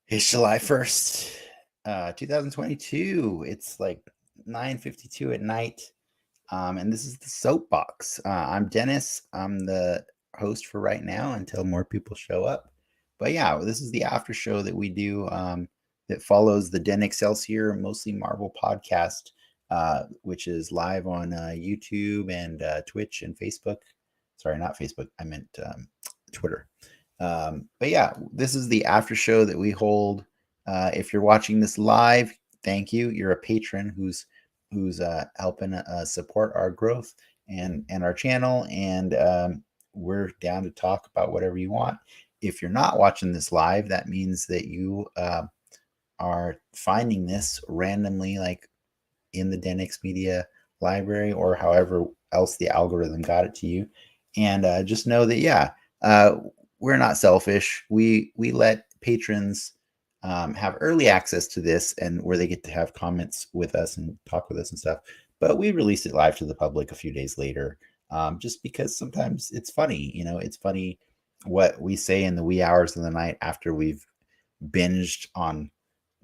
It's July 1st, 2022. It's like 9:52 at night. And this is the Soapbox. I'm Dennis. I'm the host for right now until more people show up. But yeah, this is the after show that we do that follows the Den Excelsior, mostly Marvel podcast, which is live on YouTube and Twitch and Facebook. Sorry, not Facebook. I meant Twitter. But yeah, this is the after show that we hold. If you're watching this live, thank you. You're a patron who's helping support our growth and our channel, and we're down to talk about whatever you want. If you're not watching this live, that means that you are finding this randomly, like in the Denix Media library or however else the algorithm got it to you. And just know that, yeah, we're not selfish. We let patrons have early access to this, and where they get to have comments with us and talk with us and stuff. But we release it live to the public a few days later, just because sometimes it's funny. It's funny what we say in the wee hours of the night after we've binged on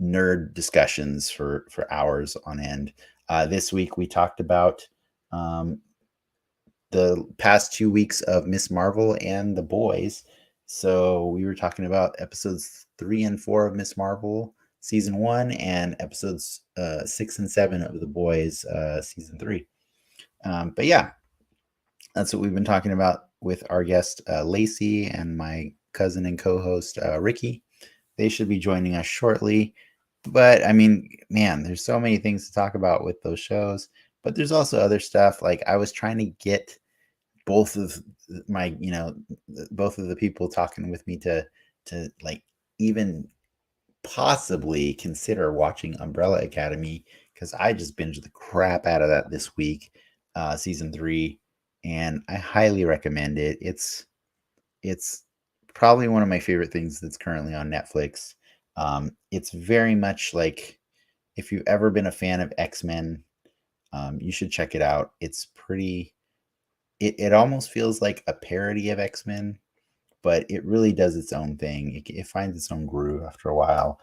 nerd discussions for hours on end. This week we talked about the past 2 weeks of Miss Marvel and the boys. So we were talking about episodes 3 and 4 of Miss Marvel season 1 and episodes 6 and 7 of the boys season 3. But yeah, that's what we've been talking about with our guest Lacy and my cousin and co-host Ricky. They should be joining us shortly. But I mean, man, there's so many things to talk about with those shows. But there's also other stuff. Like I was trying to get both of my, both of the people talking with me to like even possibly consider watching Umbrella Academy, because I just binged the crap out of that this week, season 3, and I highly recommend it. It's probably one of my favorite things that's currently on Netflix. It's very much like, if you've ever been a fan of X-Men, you should check it out. It's pretty. It almost feels like a parody of X-Men, but it really does its own thing. It finds its own groove after a while.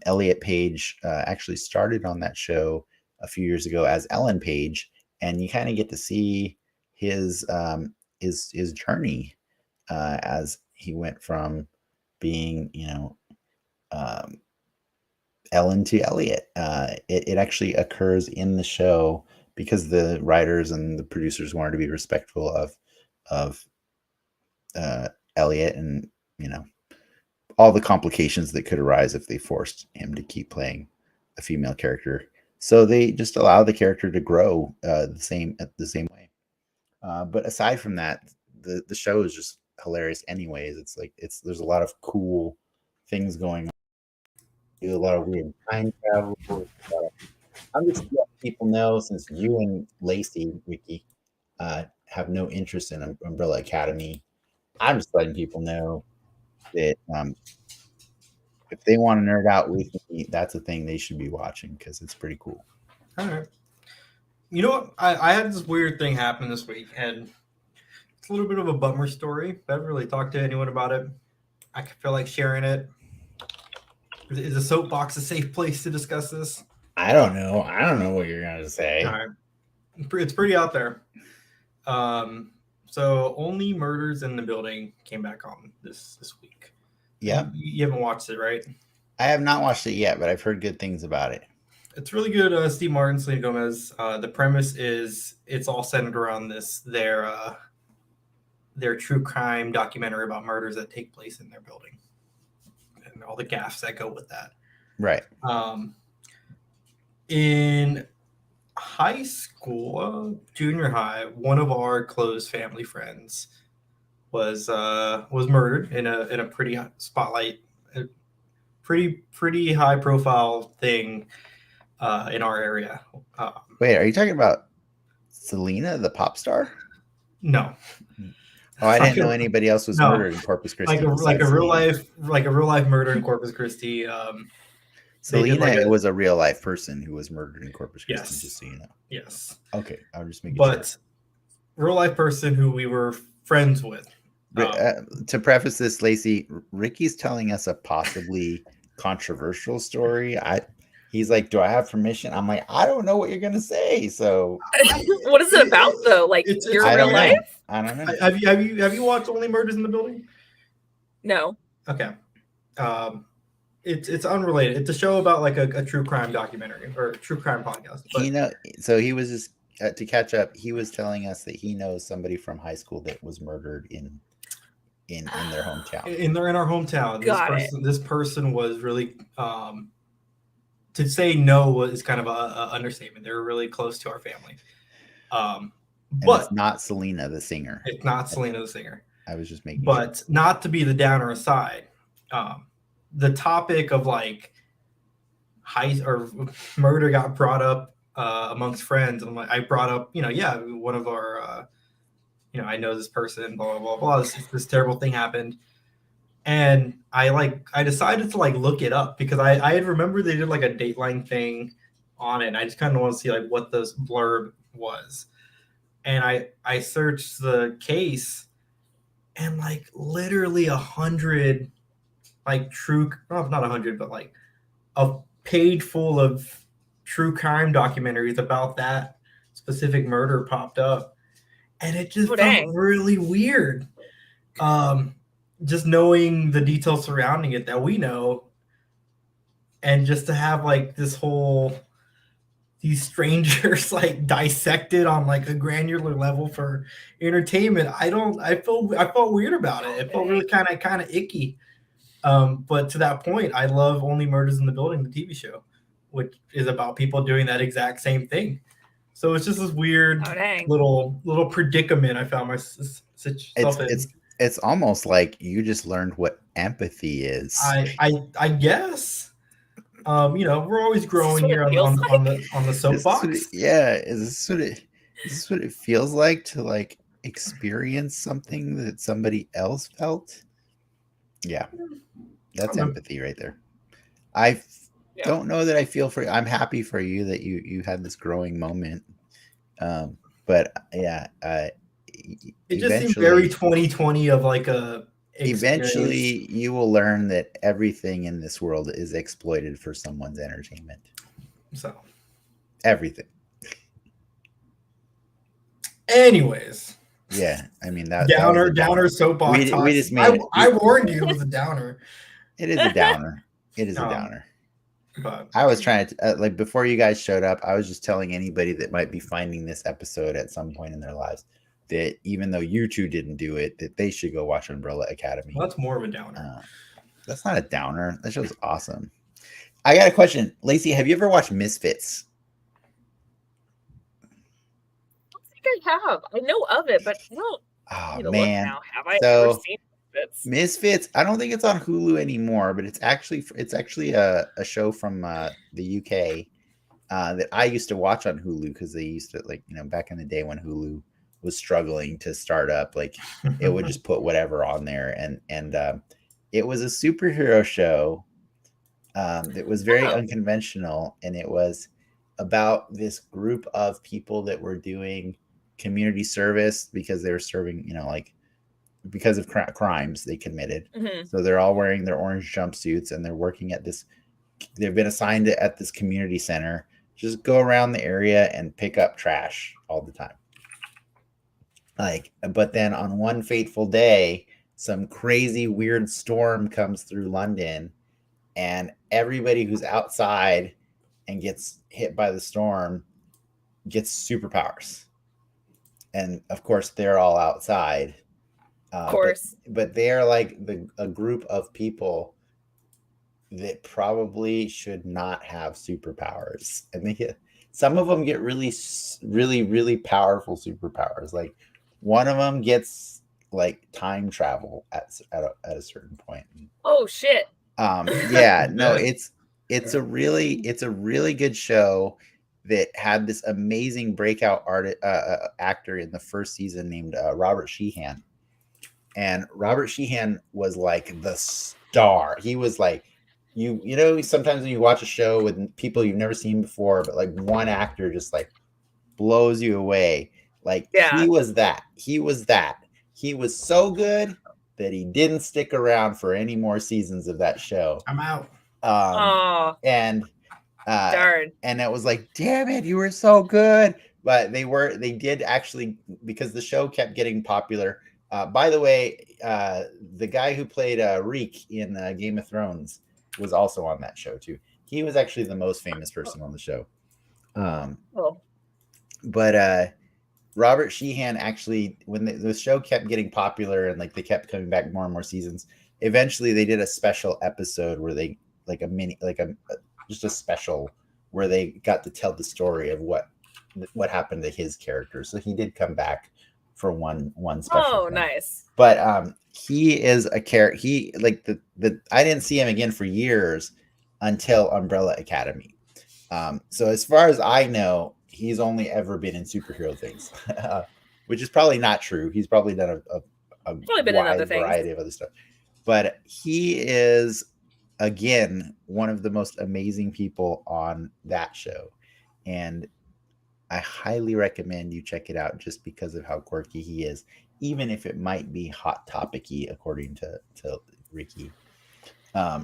Elliot Page actually started on that show a few years ago as Ellen Page, and you kind of get to see his journey as he went from being, Ellen to Elliot. It actually occurs in the show because the writers and the producers wanted to be respectful of Elliot, and all the complications that could arise if they forced him to keep playing a female character. So they just allow the character to grow the same way. But aside from that, the show is just hilarious. Anyways, there's a lot of cool things going on. Do a lot of weird time travel. I'm just letting people know, since you and Lacy, Ricky, have no interest in Umbrella Academy. I'm just letting people know that if they want to nerd out with me, that's a thing they should be watching, because it's pretty cool. All right. You know what? I had this weird thing happen this week, and it's a little bit of a bummer story. I haven't really talked to anyone about it. I feel like sharing it. Is a soapbox a safe place to discuss this? I don't know. I don't know what you're gonna say. All right. It's pretty out there. So Only Murders in the Building came back on this week. Yeah. You haven't watched it, right? I have not watched it yet, but I've heard good things about it. It's really good. Steve Martin, Selena Gomez. The premise is it's all centered around their true crime documentary about murders that take place in their building and all the gaffes that go with that. Right. In high school, junior high, one of our close family friends was murdered in a pretty spotlight, pretty high profile thing in our area. Wait, are you talking about Selena, the pop star? No. Oh, I didn't know anybody else was murdered in Corpus Christi. Like a real life murder in Corpus Christi. Selena was a real life person who was murdered in Corpus Christi. Yes. Just so you know. Yes. Okay, I'm just making sure. But real life person who we were friends with. To preface this, Lacy, Ricky's telling us a possibly controversial story. He's like, do I have permission? I'm like, I don't know what you're gonna say. So What is it about though? Like It's your I real don't life? know. I don't know. Have you watched Only Murders in the Building? No. Okay. It's unrelated. It's a show about like a true crime documentary or a true crime podcast. But So he was just to catch up. He was telling us that he knows somebody from high school that was murdered in their hometown. in our hometown, this person was really to say no was kind of a understatement. They were really close to our family. But it's not Selena the singer. It's not Selena the singer. I was just making but sure. Not to be the downer aside, the topic of like murder got brought up amongst friends, and I brought up, one of our, I know this person, blah blah blah blah. This terrible thing happened, and I decided to like look it up because I had remembered they did like a Dateline thing on it, and I just kind of want to see like what this blurb was, and I searched the case, and like literally 100 like true, not 100, but like a page full of true crime documentaries about that specific murder popped up, and it just felt really weird. Just knowing the details surrounding it that we know, and just to have like these strangers like dissected on like a granular level for entertainment. I felt weird about it. It felt really kind of icky. But to that point, I love Only Murders in the Building, the TV show, which is about people doing that exact same thing. So it's just this weird little predicament I found myself in. It's almost like you just learned what empathy is. I guess. We're always growing here on the soapbox. Is this what it feels like to like experience something that somebody else felt? Yeah, that's empathy right there. I don't know that I feel for you. I'm happy for you that you had this growing moment. But yeah, it just seemed very 2020 of like a experience. Eventually you will learn that everything in this world is exploited for someone's entertainment. So everything. Anyways. Yeah, I mean that downer soapbox. We just made I warned you it was a downer. It is a downer. It is a downer. But I was trying to like before you guys showed up, I was just telling anybody that might be finding this episode at some point in their lives that even though you two didn't do it, that they should go watch Umbrella Academy. Well, that's more of a downer. That's not a downer. That show's awesome. I got a question. Lacy, have you ever watched Misfits? I don't think I have. I know of it, but I don't. Oh man, now. Have I ever seen Misfits? Misfits. I don't think it's on Hulu anymore, but it's actually a show from the UK that I used to watch on Hulu because they used to back in the day when Hulu was struggling to start up, like it would just put whatever on there, and it was a superhero show that was very unconventional, and it was about this group of people that were doing community service because they were serving, because of crimes they committed. Mm-hmm. So they're all wearing their orange jumpsuits and they're working at this. They've been assigned at this community center. Just go around the area and pick up trash all the time. But then on one fateful day, some crazy weird storm comes through London, and everybody who's outside and gets hit by the storm gets superpowers. And of course, they're all outside. Of course. But they're like a group of people that probably should not have superpowers. And some of them get really, really, really powerful superpowers. Like one of them gets like time travel at a certain point. Oh shit. Yeah, no, it's a really good show that had this amazing breakout actor in the first season named Robert Sheehan. And Robert Sheehan was like the star. He was like, sometimes when you watch a show with people you've never seen before, but like one actor just like blows you away. Like he was that. He was so good that he didn't stick around for any more seasons of that show. I'm out. Oh, and darn. and it was like, damn it, you were so good. But they did actually, because the show kept getting popular. By the way, the guy who played Reek in Game of Thrones was also on that show too. He was actually the most famous person on the show. Oh, But Robert Sheehan actually, when the show kept getting popular and like they kept coming back more and more seasons, eventually they did a special episode where they like a mini, like a just a special where they got to tell the story of what happened to his character. So he did come back for one special. oh, thing. nice. But he is a character. He like the I didn't see him again for years until Umbrella Academy. So as far as I know, he's only ever been in superhero things, which is probably not true. He's probably done a Probably been in other wide things. variety of other stuff. But he is, again, one of the most amazing people on that show. And I highly recommend you check it out just because of how quirky he is, even if it might be hot topic-y, according to Ricky.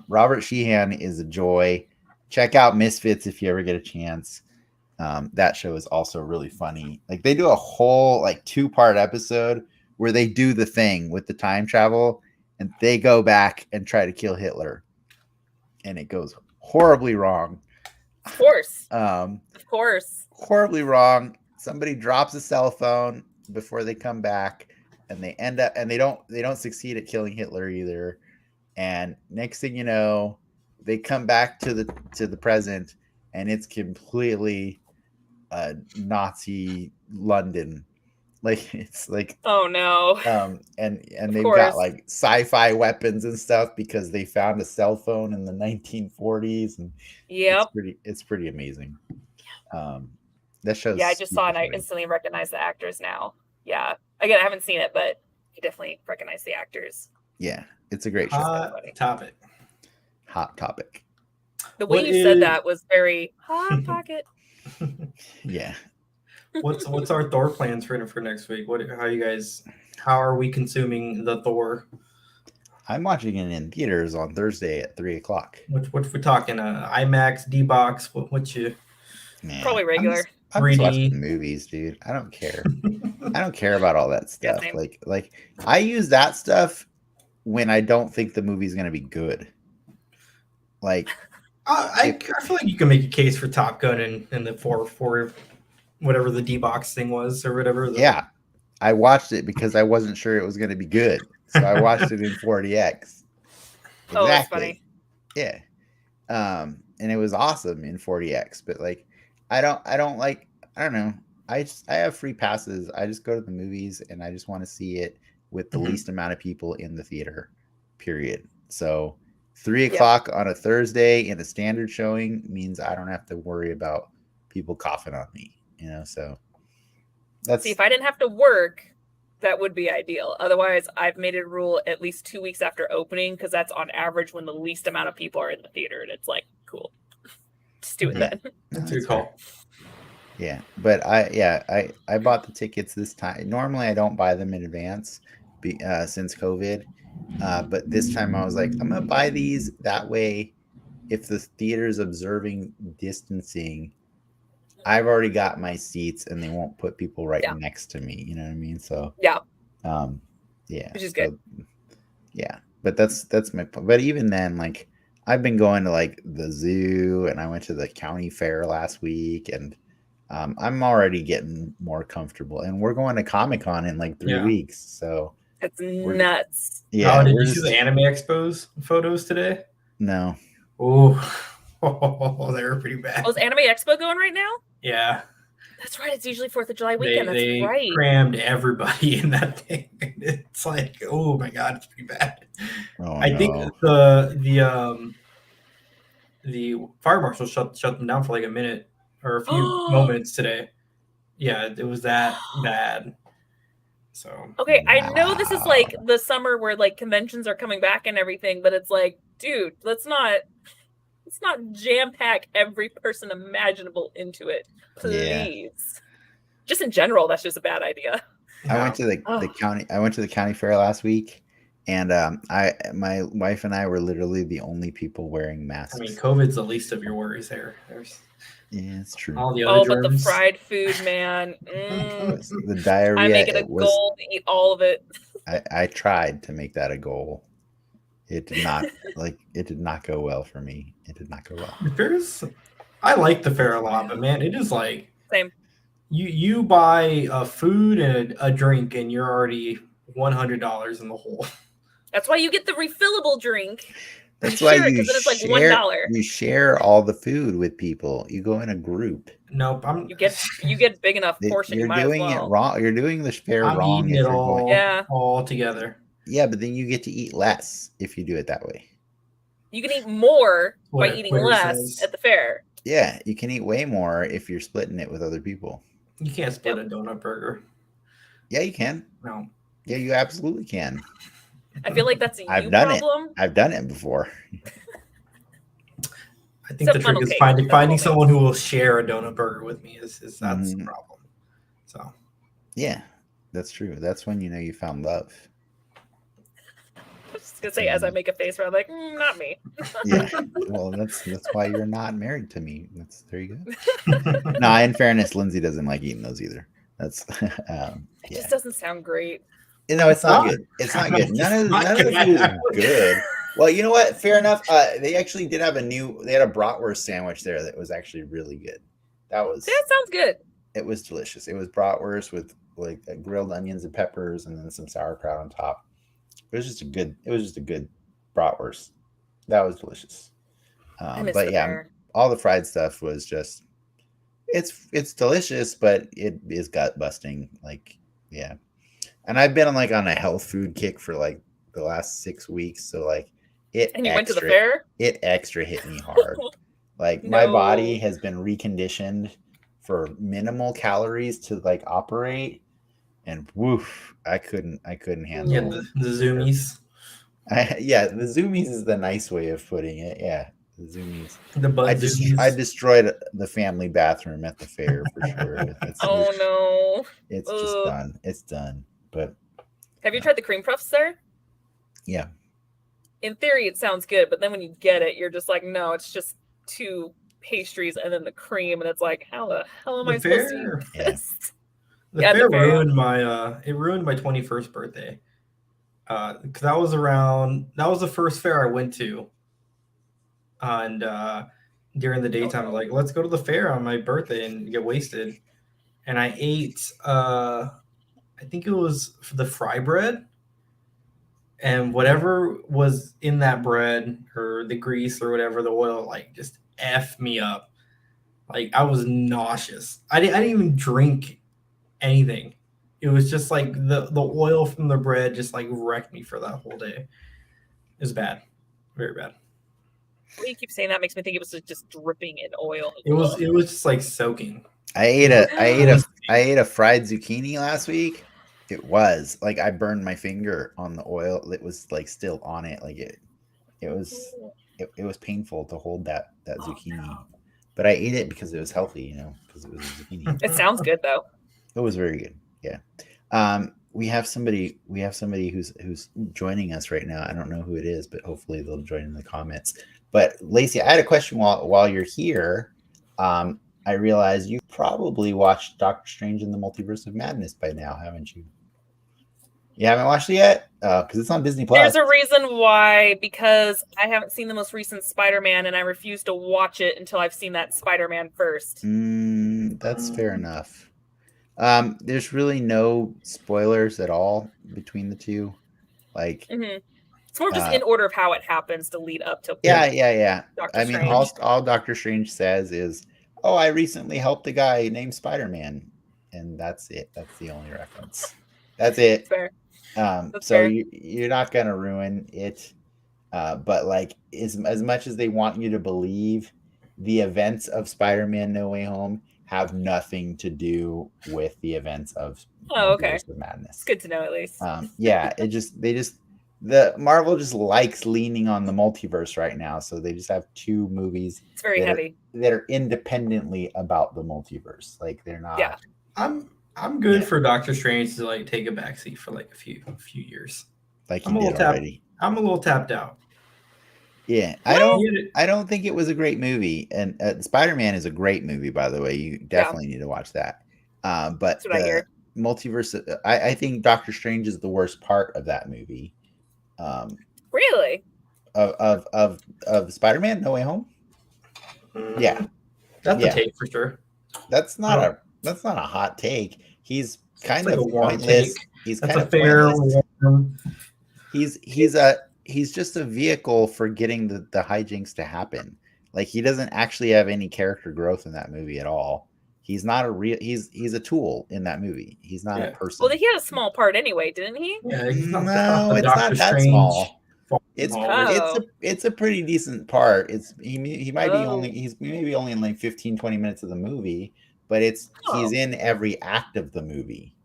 Robert Sheehan is a joy. Check out Misfits if you ever get a chance. That show is also really funny. Like they do a whole like 2-part episode where they do the thing with the time travel and they go back and try to kill Hitler. And it goes horribly wrong. Of course. Of course. Horribly wrong. Somebody drops a cell phone before they come back and they end up and they don't succeed at killing Hitler either. And next thing you know, they come back to the present and it's completely Nazi London. Like it's like, oh no. And they've got like sci-fi weapons and stuff because they found a cell phone in the 1940s, and it's pretty amazing. That show's I just saw it and I instantly recognize the actors now. Yeah, again, I haven't seen it, but I definitely recognize the actors. Yeah, it's a great show. Hot topic. The way you said that was very hot pocket. Yeah. What's our Thor plans for next week? How are we consuming the Thor? I'm watching it in theaters on Thursday at 3:00. What we talking? IMAX, D-Box? What you? Man, probably regular. I'm just watching movies, dude. I don't care. I don't care about all that stuff. Yeah, like I use that stuff when I don't think the movie's gonna be good. Like I feel like you can make a case for Top Gun and the 4 whatever the D-Box thing was or whatever. Yeah, I watched it because I wasn't sure it was going to be good, so I watched it in 4DX. Exactly. Oh, that's funny. Yeah, and it was awesome in 4DX. But like, I don't know. I have free passes. I just go to the movies and I just want to see it with the least amount of people in the theater. Period. So 3:00 on a Thursday in a standard showing means I don't have to worry about people coughing on me. So that's. See, if I didn't have to work, that would be ideal. Otherwise, I've made it a rule at least 2 weeks after opening because that's on average when the least amount of people are in the theater, and it's like, cool, just do it then. That's a good call. Yeah, but I bought the tickets this time. Normally, I don't buy them in advance, since COVID. But this time, I was like, I'm gonna buy these that way. If the theater's observing distancing, I've already got my seats and they won't put people right next to me. You know what I mean? So which is good. Yeah, but that's my. But even then, like I've been going to like the zoo and I went to the county fair last week, and I'm already getting more comfortable. And we're going to Comic-Con in like 3 weeks, so it's nuts. Yeah. Did you see the Anime Expo's photos today? No. Oh, they were pretty bad. Oh, is Anime Expo going right now? Yeah. That's right. It's usually 4th of July weekend. That's right. They crammed everybody in that thing. It's like, oh my God, it's pretty bad. I think the fire marshal shut them down for like a minute or a few moments today. Yeah, it was that bad. So okay, I know this is like the summer where like conventions are coming back and everything, but it's like, dude, let's not jam pack every person imaginable into it, please. Just in general, that's just a bad idea. I went to the county. I went to the county fair last week, And my wife and I were literally the only people wearing masks. I mean, COVID's the least of your worries there. There's it's true. all the other but the germs. fried food, man. The diarrhea. I make it a goal to eat all of it. I tried to make that a goal. It did not it did not go well for me. It did not go well. The fair's, I like the fair a lot, but man, it is like Same. You buy a food and a drink, and you're already $100 in the hole. That's why you get the refillable drink. That's why you because then it's like $1. You share all the food with people. You go in a group. Nope, you get big enough portion. You're doing it wrong. You're doing the fair I'm wrong. Eating it all together. Yeah, but then you get to eat less if you do it that way. You can eat more by eating less at the fair. Yeah, you can eat way more if you're splitting it with other people. You can't split a donut burger. Yeah, you can. No. Yeah, you absolutely can. I feel like that's a I've you done problem. I've done it before. I think the trick is finding someone who will share a donut burger with me is that's the problem. So yeah, that's true. That's when you know you found love. I was just gonna say, as I make a face where I'm like, not me. Yeah, well, that's why you're not married to me. There you go. No, in fairness, Lindsay doesn't like eating those either. That's it just doesn't sound great. No, it's not good. It's not good. None of the food is good. Well, you know what? Fair enough. They actually did have they had a bratwurst sandwich there that was actually really good. That sounds good. It was delicious. It was bratwurst with like grilled onions and peppers and then some sauerkraut on top. It was just a good bratwurst. That was delicious. But yeah, fair. All the fried stuff was just it's delicious, but it is gut busting. Like, yeah. And I've been on a health food kick for like the last 6 weeks. So like And you went to the fair? It extra hit me hard. Like my body has been reconditioned for minimal calories to like operate, and woof, I couldn't handle it. Yeah, the zoomies. The zoomies is the nice way of putting it. Yeah, the zoomies. Zoomies. I destroyed the family bathroom at the fair for sure. No. It's just done. It's done. But have you tried the cream puffs there? Yeah. In theory, it sounds good, but then when you get it, you're just like, no, it's just 2 pastries and then the cream, and it's like, how the hell am I supposed to eat this? The fair ruined my ruined my 21st birthday. Because that was the first fair I went to. And during the daytime, I'm like, let's go to the fair on my birthday and get wasted. And I ate I think it was the fry bread. And whatever was in that bread or the grease or whatever, the oil, like just F me up. Like I was nauseous. I didn't even drink anything. It was just like the oil from the bread just like wrecked me for that whole day. It was bad. Very bad. Well, you keep saying that makes me think it was just dripping in oil. It was just like soaking. I ate a fried zucchini last week. It was like I burned my finger on the oil. It was like still on it. Like it was painful to hold that zucchini. No. But I ate it because it was healthy, because it was zucchini. It sounds good though. It was very good. Yeah. We have somebody who's joining us right now. I don't know who it is, but hopefully they'll join in the comments. But Lacy, I had a question while you're here. I realized you probably watched Doctor Strange in the Multiverse of Madness by now, haven't you? You haven't watched it yet? Because it's on Disney+. There's a reason why, because I haven't seen the most recent Spider-Man, and I refuse to watch it until I've seen that Spider-Man first. That's fair enough. There's really no spoilers at all between the two. Like, it's more just in order of how it happens to lead up to. Yeah. Doctor Strange. All Doctor Strange says is, "Oh, I recently helped a guy named Spider-Man," and that's it. That's the only reference. That's it. Fair. So fair. You're not gonna ruin it, but like as much as they want you to believe, the events of Spider-Man No Way Home have nothing to do with the events of Multiverse of Madness. It's good to know at least. The Marvel just likes leaning on the multiverse right now, so they just have 2 movies. It's very heavy that are independently about the multiverse. Like they're not. Yeah, I'm good for Doctor Strange to like take a backseat for like a few years. like I'm he a did little tapped. already. I'm a little tapped out. Yeah, What? I don't think it was a great movie. And Spider-Man is a great movie, by the way. You definitely need to watch that. But That's what I hear. multiverse, I think Doctor Strange is the worst part of that movie. Really? Of Spider-Man No Way Home. Yeah, That's a yeah. take for sure. That's not a hot take. He's kind It's like of a warm pointless. take. He's That's kind a of fair, pointless. warm. He's just a vehicle for getting the hijinks to happen. Like he doesn't actually have any character growth in that movie at all. He's not a real. He's a tool in that movie. He's not a Yeah. person. Well, he had a small part anyway, didn't he? Yeah, he's not No, the it's Doctor not that Strange. small. It's Oh. it's a pretty decent part. He might be Oh. he's maybe only in like 15, 20 minutes of the movie, but he's Oh. in every act of the movie.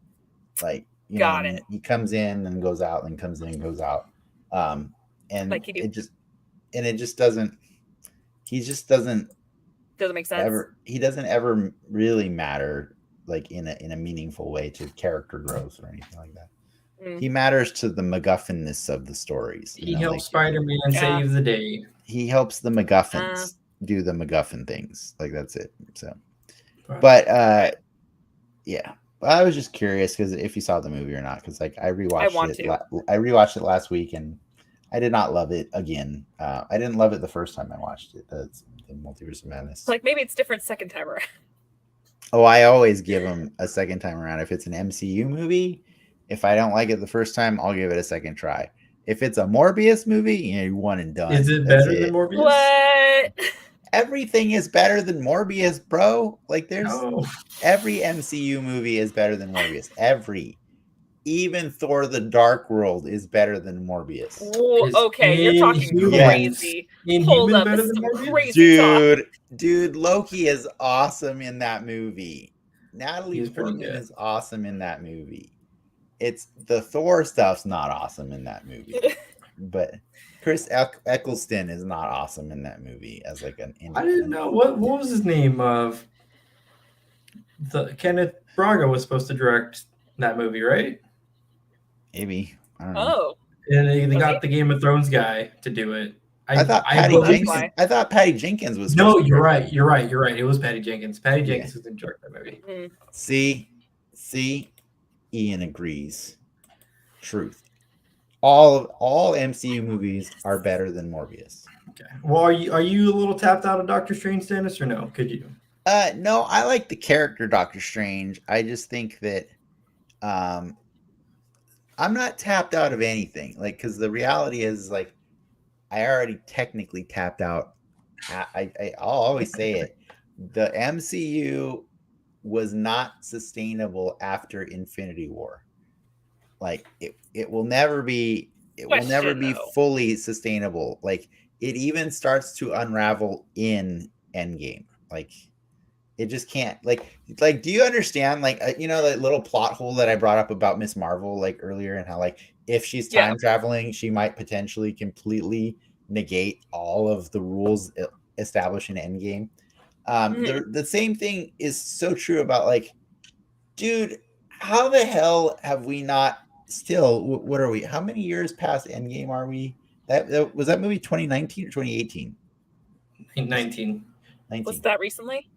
Like, you know what I Got mean? it. He comes in and goes out and comes in and goes out. And Like you do. it just doesn't he just doesn't Doesn't make sense. he doesn't ever really matter like in a meaningful way to character growth or anything like that. Mm. He matters to the MacGuffin-ness of the stories. He helps Spider-Man save the day. He helps the MacGuffins do the MacGuffin things. Like that's it. So, but yeah. I was just curious because if you saw the movie or not, because like I rewatched I rewatched it last week and I did not love it again. I didn't love it the first time I watched it. The Multiverse of Madness. Like maybe it's different second time around. Oh, I always give them a second time around. If it's an MCU movie, if I don't like it the first time, I'll give it a second try. If it's a Morbius movie, you know, one and done. Is it better than Morbius? What? Everything is better than Morbius, bro. Like there's every MCU movie is better than Morbius. Even Thor: The Dark World is better than Morbius. Whoa, okay, you're talking crazy. Hold up, this is some crazy talk. Dude, Loki is awesome in that movie. Natalie Portman is awesome in that movie. It's the Thor stuff's not awesome in that movie, but Chris Eccleston is not awesome in that movie as like an. I didn't know what was his name of. The Kenneth Branagh was supposed to direct that movie, right? Maybe. I don't know. Oh. And they got the Game of Thrones guy to do it. I thought Patty Jenkins was. No, you're right. You're right. It was Patty Jenkins. Patty Jenkins was in charge of that movie. Mm. See, Ian agrees. Truth. All MCU movies are better than Morbius. Okay. Well, are you a little tapped out of Doctor Strange, Dennis, or no? Could you? No, I like the character Doctor Strange. I just think that I'm not tapped out of anything. Like, because the reality is, like, I already technically tapped out. I'll always say it. The MCU was not sustainable after Infinity War. Like it will never be fully sustainable. Like it even starts to unravel in Endgame. Like it just can't like do you understand you know that little plot hole that I brought up about Miss Marvel like earlier and how like if she's time traveling she might potentially completely negate all of the rules established in Endgame. The same thing is so true about like, dude, how the hell have we not still? What are we? How many years past Endgame are we? That was that movie 2019 or 2018? 19. Was that recently?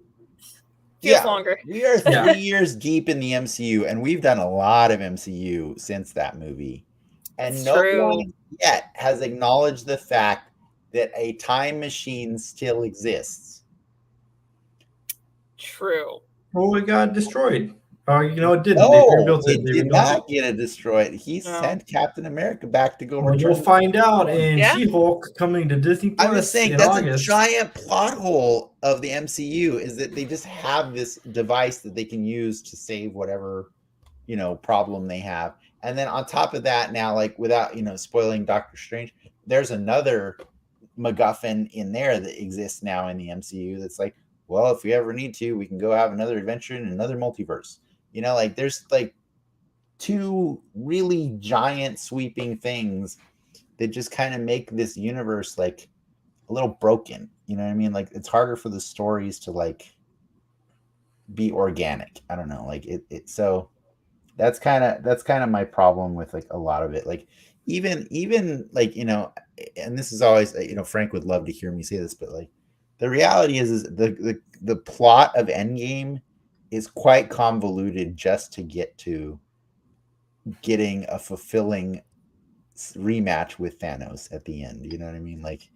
Feels longer. We are 3 years deep in the MCU, and we've done a lot of MCU since that movie. And no one yet has acknowledged the fact that a time machine still exists. True. Well, it got destroyed. You know, it didn't. No, it did not get destroyed. He sent Captain America back to go. Well, you'll find out in She-Hulk coming to Disney Plus. I'm just saying that's August. A giant plot hole of the MCU is that they just have this device that they can use to save whatever, you know, problem they have. And then on top of that, now, like without, you know, spoiling Doctor Strange, there's another MacGuffin in there that exists now in the MCU that's like, well, if we ever need to, we can go have another adventure in another multiverse. You know, like there's like two really giant sweeping things that just kind of make this universe like a little broken. You know what I mean? Like it's harder for the stories to like be organic. I don't know. Like it so that's kind of my problem with like a lot of it. Like even like, and this is always, Frank would love to hear me say this, but like the reality is the plot of Endgame is quite convoluted just to get to getting a fulfilling rematch with Thanos at the end. You know what I mean? Like,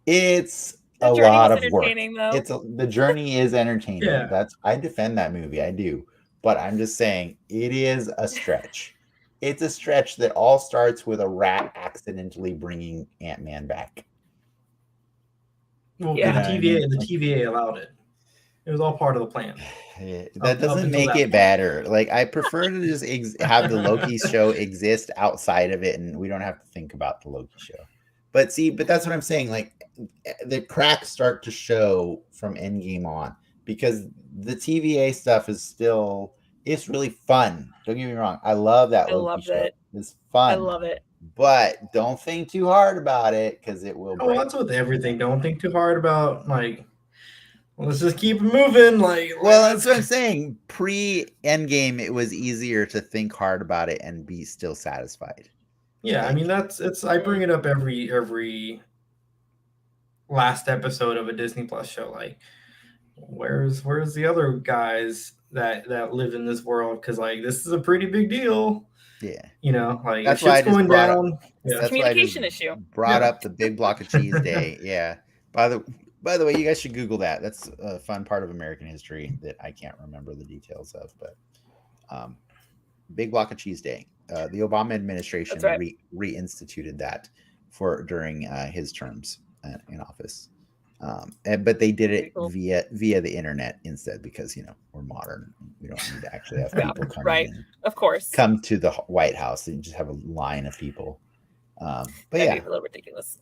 it's The a journey lot was of work. entertaining, though. The journey is entertaining. Yeah. I defend that movie. I do. But I'm just saying it is a stretch. It's a stretch that all starts with a rat accidentally bringing Ant-Man back. Well, Yeah. the TVA allowed it. It was all part of the plan. That doesn't make it better. Like, I prefer to just have the Loki show exist outside of it, and we don't have to think about the Loki show. But that's what I'm saying. Like, the cracks start to show from Endgame on, because the TVA stuff is still, it's really fun. Don't get me wrong. I love that Loki show. It's fun. I love it. But don't think too hard about it, because it will break. That's with everything. Don't think too hard about, like, let's just keep moving. Well, that's what I'm saying. Pre-Endgame, it was easier to think hard about it and be still satisfied. Yeah, I mean, I bring it up every last episode of a Disney Plus show. Like, where's the other guys that live in this world? Because, like, this is a pretty big deal. Yeah. Like, that's why going down. It's a communication issue. Brought up the Big Block of Cheese Day. Yeah. By the way, you guys should Google that. That's a fun part of American history that I can't remember the details of. But Big Block of Cheese Day. The Obama administration reinstituted that during his terms in office. But they did it via the internet instead, because we're modern. We don't need to actually have people come in. Of course, come to the White House and just have a line of people. But that'd be a little ridiculous.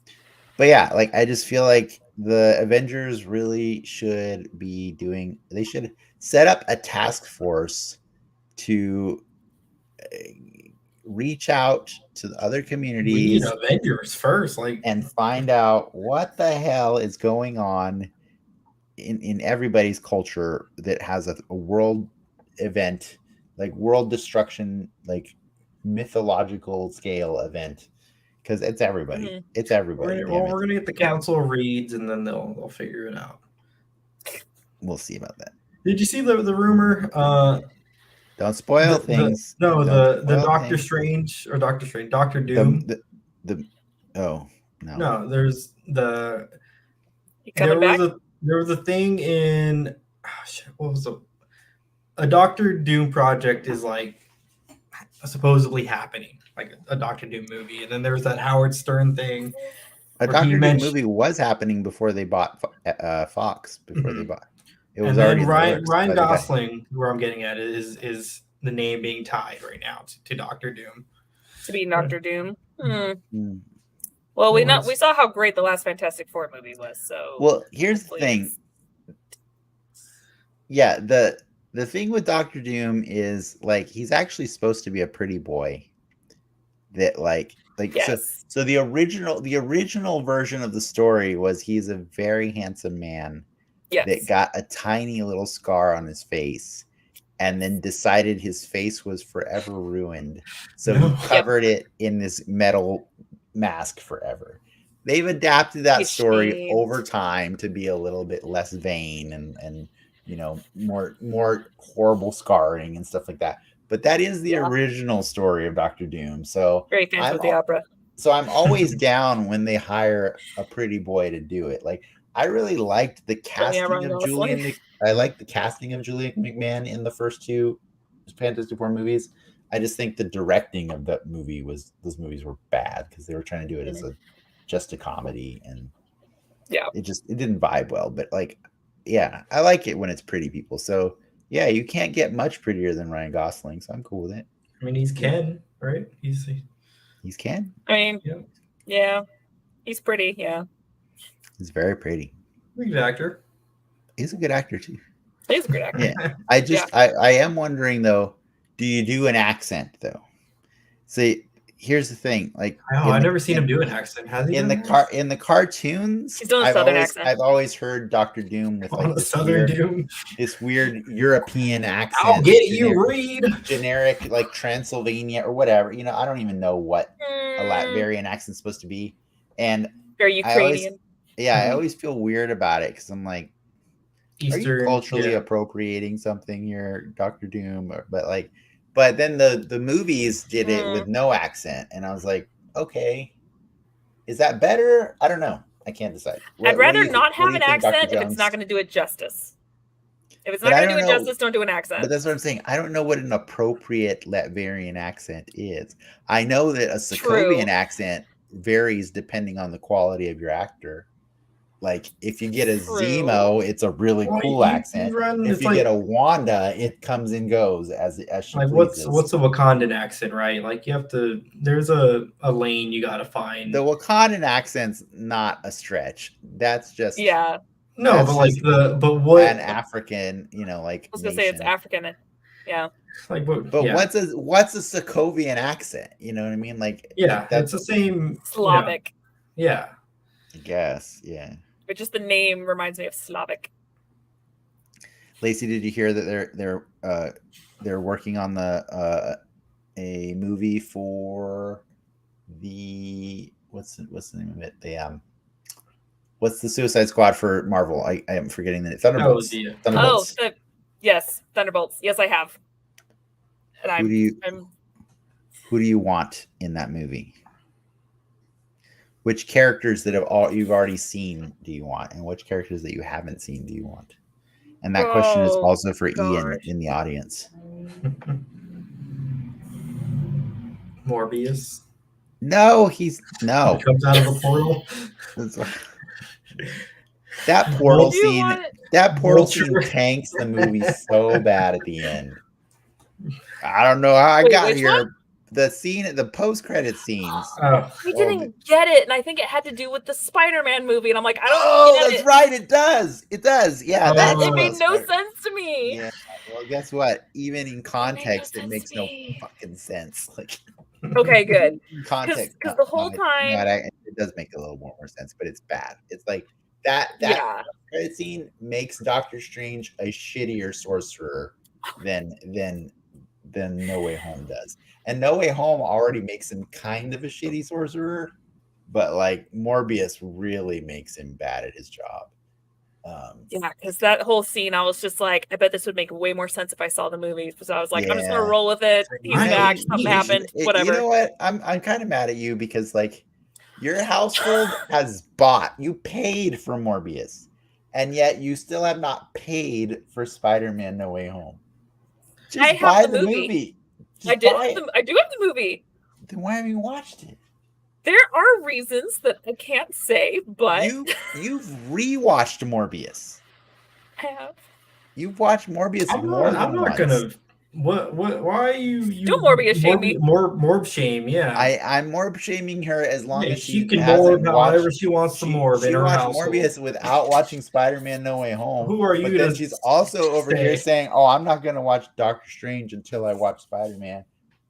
But yeah, like, I just feel like the Avengers really should be they should set up a task force to reach out to the other communities. We need Avengers first, and find out what the hell is going on in everybody's culture that has a world event, like world destruction, like mythological scale event. Because it's everybody. Mm-hmm. It's everybody. We're going to get the Council of Reeds, and then they'll figure it out. We'll see about that. Did you see the rumor? Don't spoil things. The Doctor Strange or Doctor Doom. No. No, there's the. There was a thing in. What was a Doctor Doom project is like supposedly happening. Like a Doctor Doom movie, and then there's that Howard Stern thing. A Doctor Doom movie was happening before they bought Fox. Before they bought, it was already. Ryan Gosling, where I'm getting at, is the name being tied right now to Doctor Doom. To be Doctor Doom. Mm. Well, we saw how great the last Fantastic Four movie was. So here's the thing. Yeah, the thing with Doctor Doom is, like, he's actually supposed to be a pretty boy. That yes. So the original version of the story was he's a very handsome man that got a tiny little scar on his face, and then decided his face was forever ruined, so he covered it in this metal mask forever. They've adapted that story over time to be a little bit less vain and more horrible scarring and stuff like that. But that is the original story of Doctor Doom. So very fans of the opera. So I'm always down when they hire a pretty boy to do it. Like, I really liked the casting of Julian. I liked the casting of Julian McMahon in the first two Fantastic Four movies. I just think the directing of those movies were bad, because they were trying to do it as just a comedy, and it didn't vibe well. But like, yeah, I like it when it's pretty people. So. Yeah, you can't get much prettier than Ryan Gosling, so I'm cool with it. I mean, he's Ken, right? He's Ken. I mean, yeah, he's pretty. Yeah, he's very pretty. He's a good actor. He's a good actor too. He's a good actor. Yeah, I am wondering though. Do you do an accent though? See, here's the thing, like Oh, I've never seen him do an accent. Has he in done the cartoons. He's doing a southern accent. I've always heard Doctor Doom with like on a Southern Doom? this weird European accent. I'll get you, Reed. Generic like Transylvania or whatever. You know, I don't even know what a Latvian accent's supposed to be, and very Ukrainian. I always feel weird about it because I'm like, are you culturally appropriating something here, Doctor Doom? But then the movies did it with no accent, and I was like, okay, is that better? I don't know. I can't decide. I'd rather not have an accent if it's not going to do it justice. If it's not going to do it justice, don't do an accent. But that's what I'm saying. I don't know what an appropriate Latvian accent is. I know that a Sokovian accent varies depending on the quality of your actor. Like if you get a Zemo, it's a really cool accent. If you get a Wanda, it comes and goes as she like pleases. What's a Wakandan accent, right? Like you have to. There's a lane you got to find. The Wakandan accent's not a stretch. That's just No, but like what an African, like I was gonna say it's African, yeah. Like what's a Sokovian accent? You know what I mean? Like that's the same Slavic. Yeah. I guess, yeah. But just the name reminds me of Slavic. Lacy, did you hear that they're working on a movie for the what's the name of it? What's the Suicide Squad for Marvel? I am forgetting the name. Thunderbolts. Thunderbolts. Yes, Thunderbolts. Yes, I have. And who do you want in that movie? Which characters that you've already seen do you want, and which characters that you haven't seen do you want? And that question is also for Ian in the audience. Morbius. No, he's no. He comes out of a portal. That portal scene. That portal scene tanks the movie so bad at the end. I don't know how I got here. One? The post-credit scenes. I didn't get it, and I think it had to do with the Spider-Man movie, and I'm like, I don't get that's right, it does. It does. Yeah. It made no sense to me. Yeah. Well, guess what? Even in context, it makes no fucking sense. Like okay, good. Context. Because the whole time it does make a little more sense, but it's bad. It's like that credit scene makes Doctor Strange a shittier sorcerer than No Way Home does. And No Way Home already makes him kind of a shitty sorcerer, but like Morbius really makes him bad at his job. Because that whole scene, I was just like, I bet this would make way more sense if I saw the movie. So I was like, I'm just gonna roll with it. He's back. Something happened. Whatever. You know what? I'm kind of mad at you because like your household you paid for Morbius, and yet you still have not paid for Spider-Man No Way Home. Just buy the movie. I do have the movie. Then why haven't you watched it? There are reasons that I can't say, but you've rewatched Morbius. I have. You've watched Morbius I'm not gonna. What? Why are you? Don't Morbius shame me. Morb shame, yeah. I'm Morb shaming her as long as she can morb however she wants to morb in her house. Morbius without watching Spider-Man No Way Home. Who are you? But then she's also over here saying, "Oh, I'm not gonna watch Doctor Strange until I watch Spider-Man."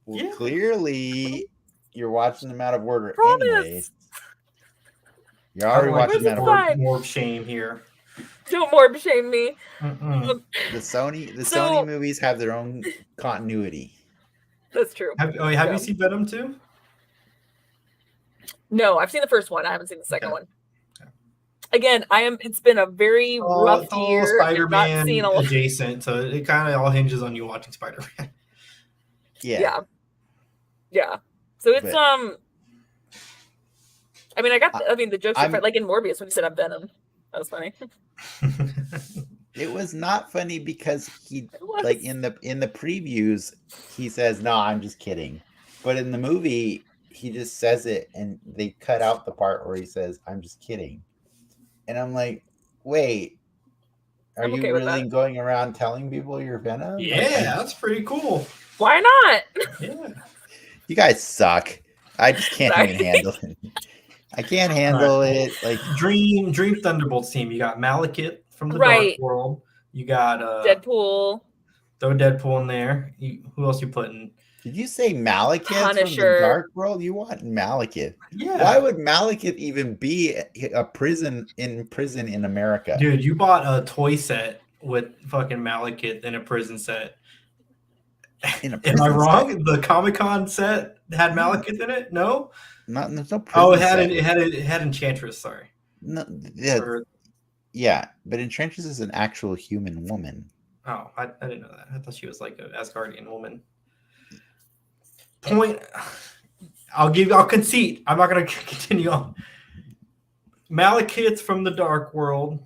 Well, clearly, you're watching them out of order anyway. You're already watching them out of order. Morb shame here. Don't Morb shame me. The Sony movies have their own continuity. That's true. Have you seen Venom 2? No, I've seen the first one. I haven't seen the second one. Again, it's been a very rough year. Spider-Man adjacent, so it kind of all hinges on you watching Spider-Man. Yeah. So it's I mean, the jokes are like in Morbius when you said I'm Venom. That was funny. It was not funny because he like in the previews he says, "No, I'm just kidding," but in the movie he just says it, and they cut out the part where he says, "I'm just kidding," and I'm like, "Wait, are you really going around telling people you're Venom?" Yeah, that's pretty cool. Why not? Yeah, you guys suck. I just can't even handle it. I can't handle it. Like Dream Thunderbolts team. You got Malekith from the Dark World. You got Deadpool. Throw Deadpool in there. Who else you putting? Did you say Malekith from the Punisher. Dark World? You want Malekith? Yeah. Why would Malekith even be a prison in America? Dude, you bought a toy set with fucking Malekith in a prison set. In a Am prison I wrong? set? The Comic-Con set had Malekith in it? No? There's no prison Oh, it set. had Enchantress, sorry. No, Or- yeah, but Enchantress is an actual human woman. oh, I didn't know that. I thought she was like an Asgardian woman. Point. I'll concede. I'm not gonna continue on. Malekith from the Dark World.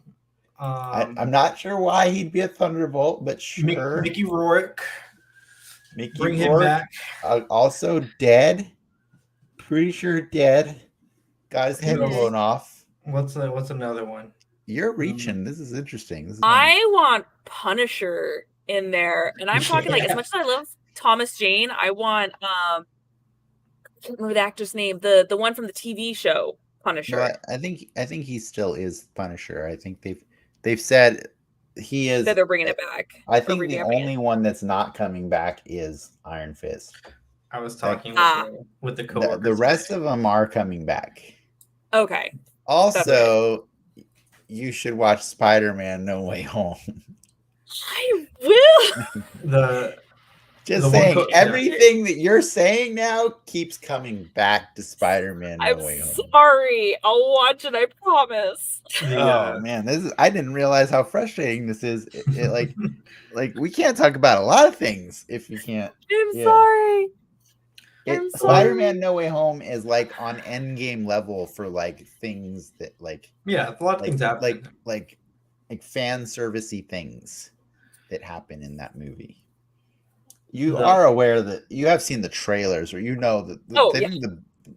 I'm not sure why he'd be a Thunderbolt, but sure. Mickey Rourke. Bring him Rourke, back. also dead. Pretty sure dead. Got his head Who else? blown off. What's another one? You're reaching. This is interesting. This is I want Punisher in there, and I'm talking like as much as I love Thomas Jane, I want I can't remember the actor's name, the one from the TV show Punisher. But I think he still is Punisher. I think they've said he is. That they're bringing it back. I think the only one that's not coming back is Iron Fist. I was talking with the coworkers. The rest of them are coming back. Okay. Also, you should watch Spider-Man: No Way Home. I will. Just saying, everything that you're saying now keeps coming back to Spider-Man: No Way Home. I'm sorry. I'll watch it. I promise. Oh man, I didn't realize how frustrating this is. Like we can't talk about a lot of things if you can't. I'm sorry. Spider-Man: No Way Home is like on Endgame level for like things that like a lot of things happen. like fan servicey things that happen in that movie. You are aware that you have seen the trailers, or you know that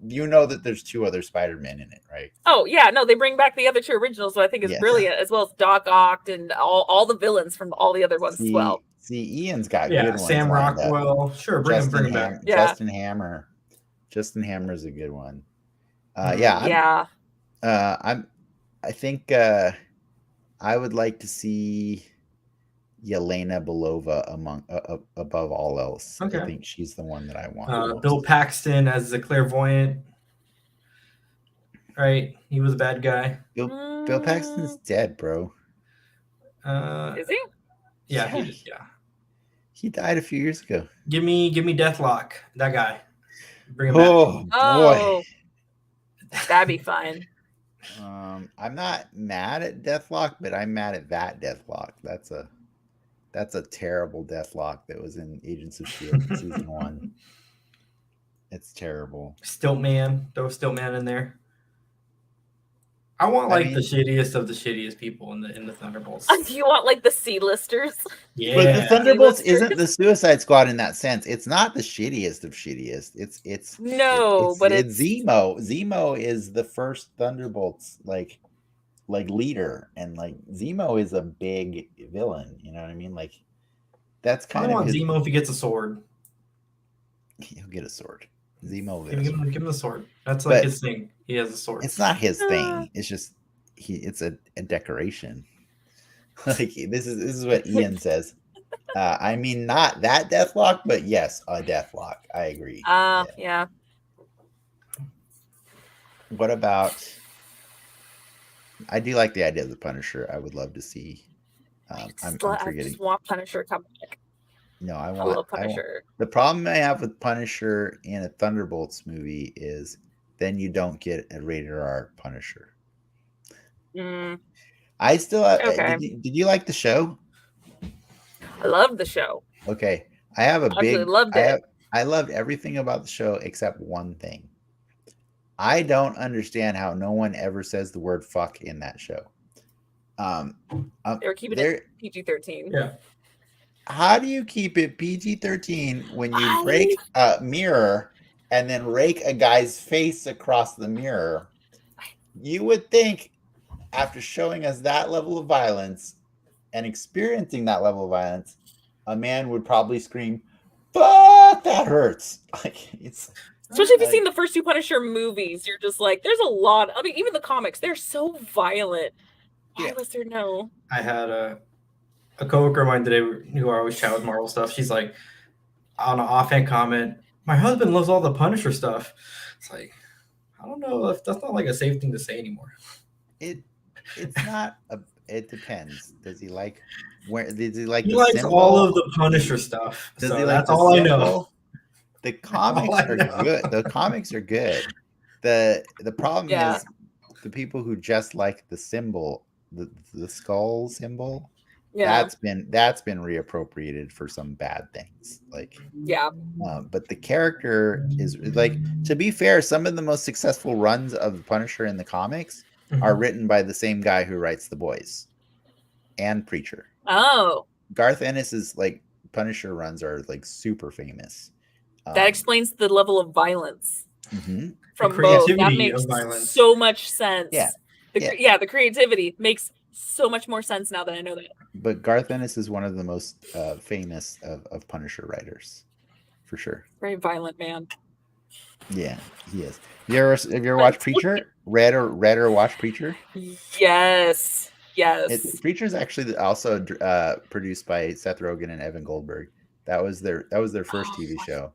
you know that there's 2 other Spider-Men in it, right? Oh yeah, no, they bring back the other 2 originals, so I think is brilliant, as well as Doc Ock and all the villains from all the other ones as well. See, Ian's got good ones. Sam Rockwell, sure, bring him back. Justin Hammer is a good one. I think I would like to see Yelena Belova above all else. Okay. I think she's the one that I want. Bill Paxton as the clairvoyant. Right, he was a bad guy. Bill Paxton's dead, bro. Is he? Yeah, he did. Yeah, he died a few years ago. Give me Deathlock. That guy. Bring him back. Oh, that'd be fun. I'm not mad at Deathlock, but I'm mad at that Deathlock. That's a terrible Deathlock that was in Agents of S.H.I.E.L.D. season 1. It's terrible. Stiltman. Throw Stiltman in there. I want the shittiest of the shittiest people in the Thunderbolts. You want like the C-listers? Yeah. But the Thunderbolts isn't the Suicide Squad in that sense. It's not the shittiest of shittiest. It's Zemo. Zemo is the first Thunderbolts like leader, and like Zemo is a big villain. You know what I mean? Like that's kind of Zemo if he gets a sword. He'll get a sword. Zemo. Give him the sword. That's like his thing. He has a sword. It's not his thing. It's just it's a decoration. Like this is what Ian says. I mean, not that Deathlock, but yes, a Deathlock. I agree. Yeah. What about? I do like the idea of the Punisher. I would love to see. I'm forgetting. I just want Punisher come back. No, I want Punisher. The problem I have with Punisher in a Thunderbolts movie is then you don't get a rated R Punisher. I still okay. Did you like the show? I love the show. Okay, I have a big. Loved it. I loved everything about the show except one thing. I don't understand how no one ever says the word "fuck" in that show. They're keeping it PG-13. Yeah. How do you keep it PG-13 when you break a mirror and then rake a guy's face across the mirror? You would think, after showing us that level of violence and experiencing that level of violence, a man would probably scream, "Fuck, that hurts!" Like especially if you've seen the first 2 Punisher movies, you're just like, there's a lot. I mean, even the comics, they're so violent. Why was there no? I had a coworker of mine today who I always chat with Marvel stuff. She's like, on an offhand comment, my husband loves all the Punisher stuff. It's like, I don't know if that's not like a safe thing to say anymore. It's not a. It depends. Does he like Does he like He the likes symbol? all of the Punisher stuff. Does So he like that's the all symbol? I know. The comics I are know. good. The comics are good. The problem Yeah. is the people who just like the symbol, the skull symbol. Yeah. That's been reappropriated for some bad things. Like, Yeah. but the character is like, to be fair, some of the most successful runs of the Punisher in the comics are written by the same guy who writes The Boys and Preacher. Oh, Garth Ennis's like Punisher runs are like super famous. that explains the level of violence Mhm. from The both. That creativity makes of violence. so much sense. Yeah. The creativity makes so much more sense now that I know that. But Garth Ennis is one of the most famous of Punisher writers, for sure. Very violent man. Yeah, he is. Have you ever watched Preacher? Read or watched Preacher? Yes. Yes. Preacher's actually also produced by Seth Rogen and Evan Goldberg. That was their first TV show.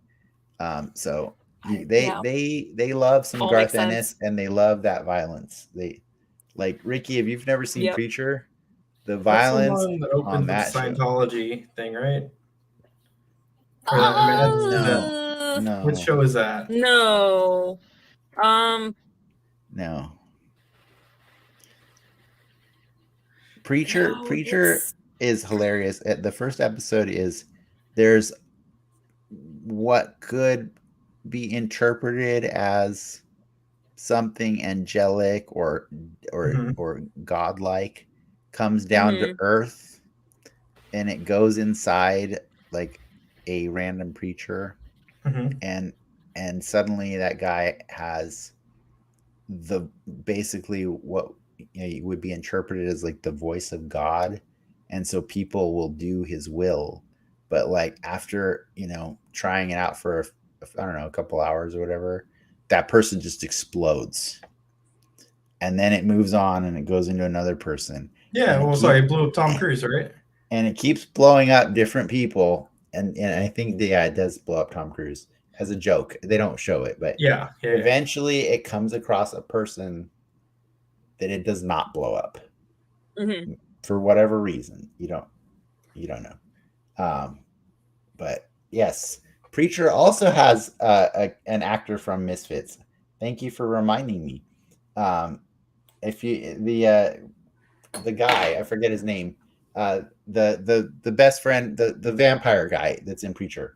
So they love some All Garth makes sense. Ennis, and they love that violence. They like Ricky. If you've never seen Yep. Preacher, the That's the violence one that on opens the that show. Scientology thing, right? Or that, I mean, No, no. Which show is that? No. No. Preacher No, Preacher is hilarious. The first episode is there's what could be interpreted as something angelic or godlike comes down to earth, and it goes inside like a random preacher, and suddenly that guy has the basically what would be interpreted as like the voice of God, and so people will do his will. But like after trying it out for I don't know, a couple hours or whatever, that person just explodes, and then it moves on and it goes into another person. Yeah, it blew up Tom Cruise, right? And it keeps blowing up different people, and I think it does blow up Tom Cruise as a joke. They don't show it, but eventually it comes across a person that it does not blow up for whatever reason. You don't know. But yes, Preacher also has an actor from Misfits. Thank you for reminding me. If you the guy, I forget his name, the best friend, the vampire guy that's in Preacher.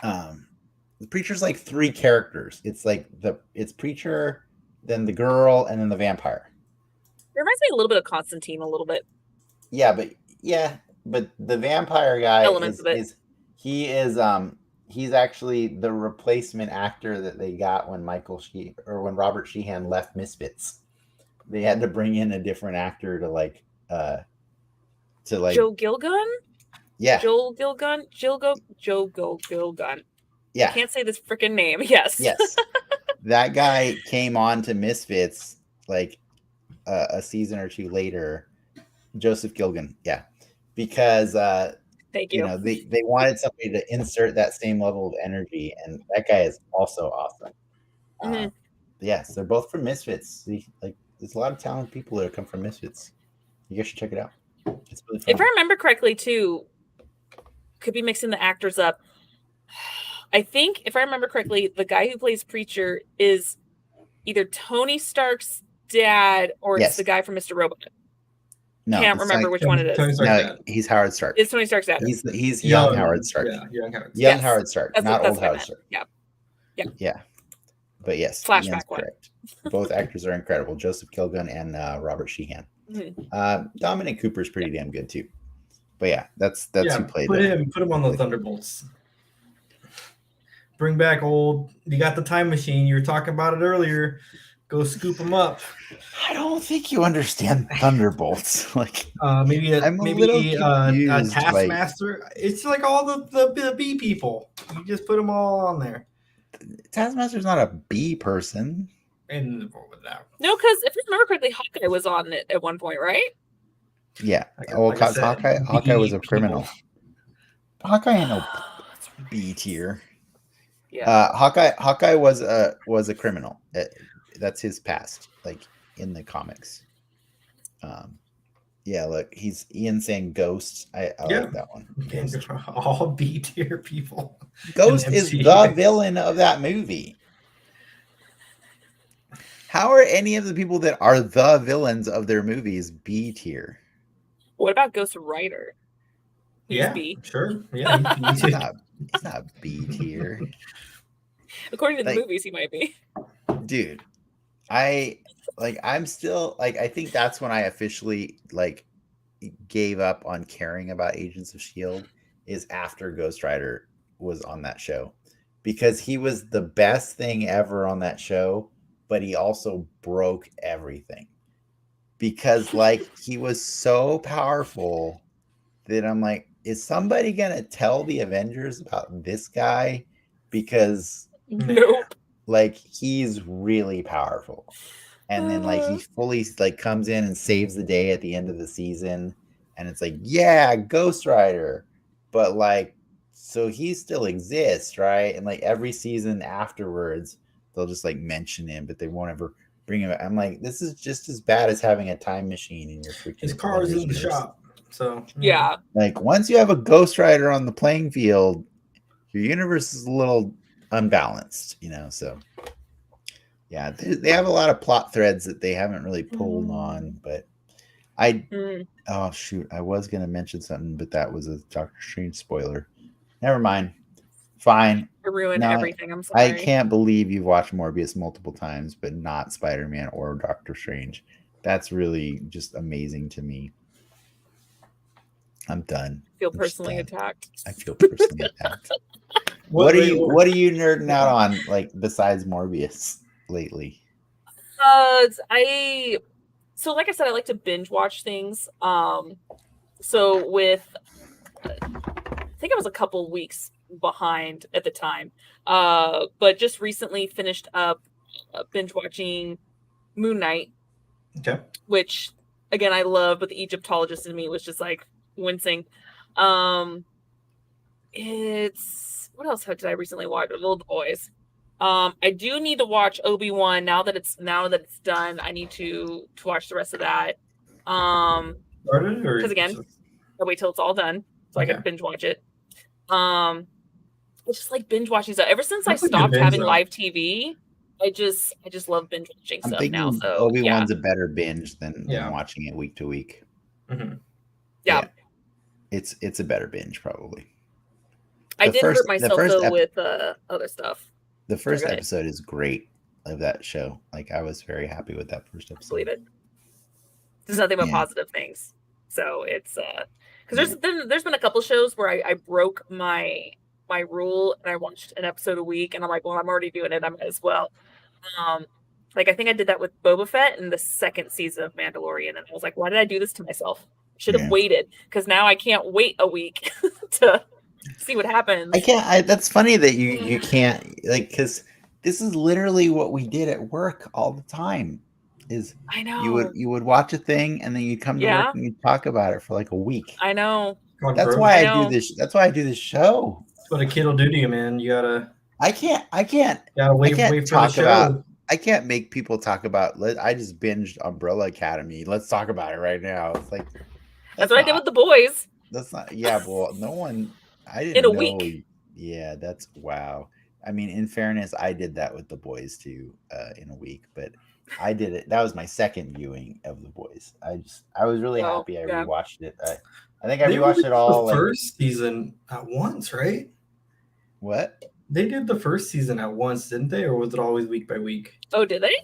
The Preacher's like 3 characters. It's like it's Preacher, then the girl, and then the vampire. It reminds me a little bit of Constantine, a little bit. But the vampire guy he's actually the replacement actor that they got when when Robert Sheehan left Misfits. They had to bring in a different actor to Joe Gilgun? Yeah. Joe Gilgun? Joe Gilgun. Yeah. I can't say this freaking name. Yes. Yes. That guy came on to Misfits like a season or 2 later. Joseph Gilgun. Yeah. Because thank you. They wanted somebody to insert that same level of energy, and that guy is also awesome. Yes, they're both from Misfits. There's a lot of talented people that come from Misfits. You guys should check it out. It's really fun. If I remember correctly, too, could be mixing the actors up. I think, if I remember correctly, the guy who plays Preacher is either Tony Stark's dad or it's the guy from Mr. Robot. No, can't remember which one it is. No, he's Howard Stark. It's Tony Stark's dad. He's young Howard Stark. Yeah, Howard Stark, not old Howard Stark. Yeah. But yes, flashback one. Correct. Both actors are incredible. Joseph Gilgun and Robert Sheehan. Dominic Cooper's pretty damn good too. But yeah, that's who played him. Put him on the Thunderbolts. Bring back old. You got the time machine. You were talking about it earlier. Go scoop them up. I don't think you understand Thunderbolts. Maybe a Taskmaster. It's like all the bee people. You just put them all on there. Taskmaster's not a bee person. And what was that? No, because if I remember correctly, Hawkeye was on it at one point, right? Yeah. Hawkeye was a criminal. Hawkeye ain't no. B tier. Yeah. Hawkeye was a criminal. That's his past, like in the comics. Yeah, look, he's Ian saying ghosts. I Yeah. like that one. Ghost. All B tier people. Ghost is the villain of that movie. How are any of the people that are the villains of their movies B tier? What about Ghost Rider? He's B. Sure. Yeah, he's B tier. He's not B tier. According to the Like, movies, he might be. Dude, I'm still like, I think that's when I officially like gave up on caring about Agents of Shield, is after Ghost Rider was on that show, because he was the best thing ever on that show, but he also broke everything, because like he was so powerful that I'm like, is somebody gonna tell the Avengers about this guy? Because Nope. like he's really powerful. And then like he fully like comes in and saves the day at the end of the season, and it's like, yeah, Ghost Rider. But like, so he still exists, right? And like every season afterwards they'll just like mention him, but they won't ever bring him. I'm like, this is just as bad as having a time machine in your freaking His car is in the universe. shop. So Yeah. Like once you have a Ghost Rider on the playing field, your universe is a little unbalanced, so yeah, they have a lot of plot threads that they haven't really pulled on. But oh shoot, I was gonna mention something, but that was a Doctor Strange spoiler. Never mind. Fine. I ruined everything. I'm sorry. I can't believe you've watched Morbius multiple times, but not Spider-Man or Doctor Strange. That's really just amazing to me. I'm done. I feel personally attacked. I feel personally attacked. What are you nerding out on, like, besides Morbius lately? So like I said, I like to binge watch things. So with, I think I was a couple weeks behind at the time, but just recently finished up binge watching Moon Knight. Okay. Which again I love, but the Egyptologist in me was just like wincing. It's what else did I recently watch? Little Boys. I do need to watch Obi-Wan now that it's done. I need to watch the rest of that. Because again, I'll wait till it's all done so I can binge watch it. I just like binge watching stuff. Ever since I stopped having live TV, I just love binge watching stuff now. So Obi-Wan's a better binge than watching it week to week. Mm-hmm. Yeah. It's a better binge probably. I did hurt myself though with other stuff. The first episode is great of that show. Like I was very happy with that first episode. Believe it. There's nothing but positive things. So it's because there's been a couple shows where I broke my rule and I watched an episode a week and I'm like, well, I'm already doing it. I might as well. Like I think I did that with Boba Fett in the second season of Mandalorian, and I was like, why did I do this to myself? Should have waited, because now I can't wait a week to see what happens. I can't. That's funny that you can't, like, because this is literally what we did at work all the time. Is I know you would watch a thing and then you'd come to work and you'd talk about it for like a week. I know. That's why I do this. That's why I do this show. That's what a kid will do to you, man. You gotta. I can't. Gotta wait for the show. I can't make people talk about. I just binged Umbrella Academy. Let's talk about it right now. It's like that's what I did with The Boys. That's not. Yeah, well, no one. I didn't know. In a week. Yeah, that's wow. I mean, in fairness, I did that with The Boys too, in a week. But I did it. That was my second viewing of The Boys. I was really happy. I rewatched it. I think I rewatched it all. The first season at once, right? What? They did the first season at once, didn't they? Or was it always week by week? Oh, did they?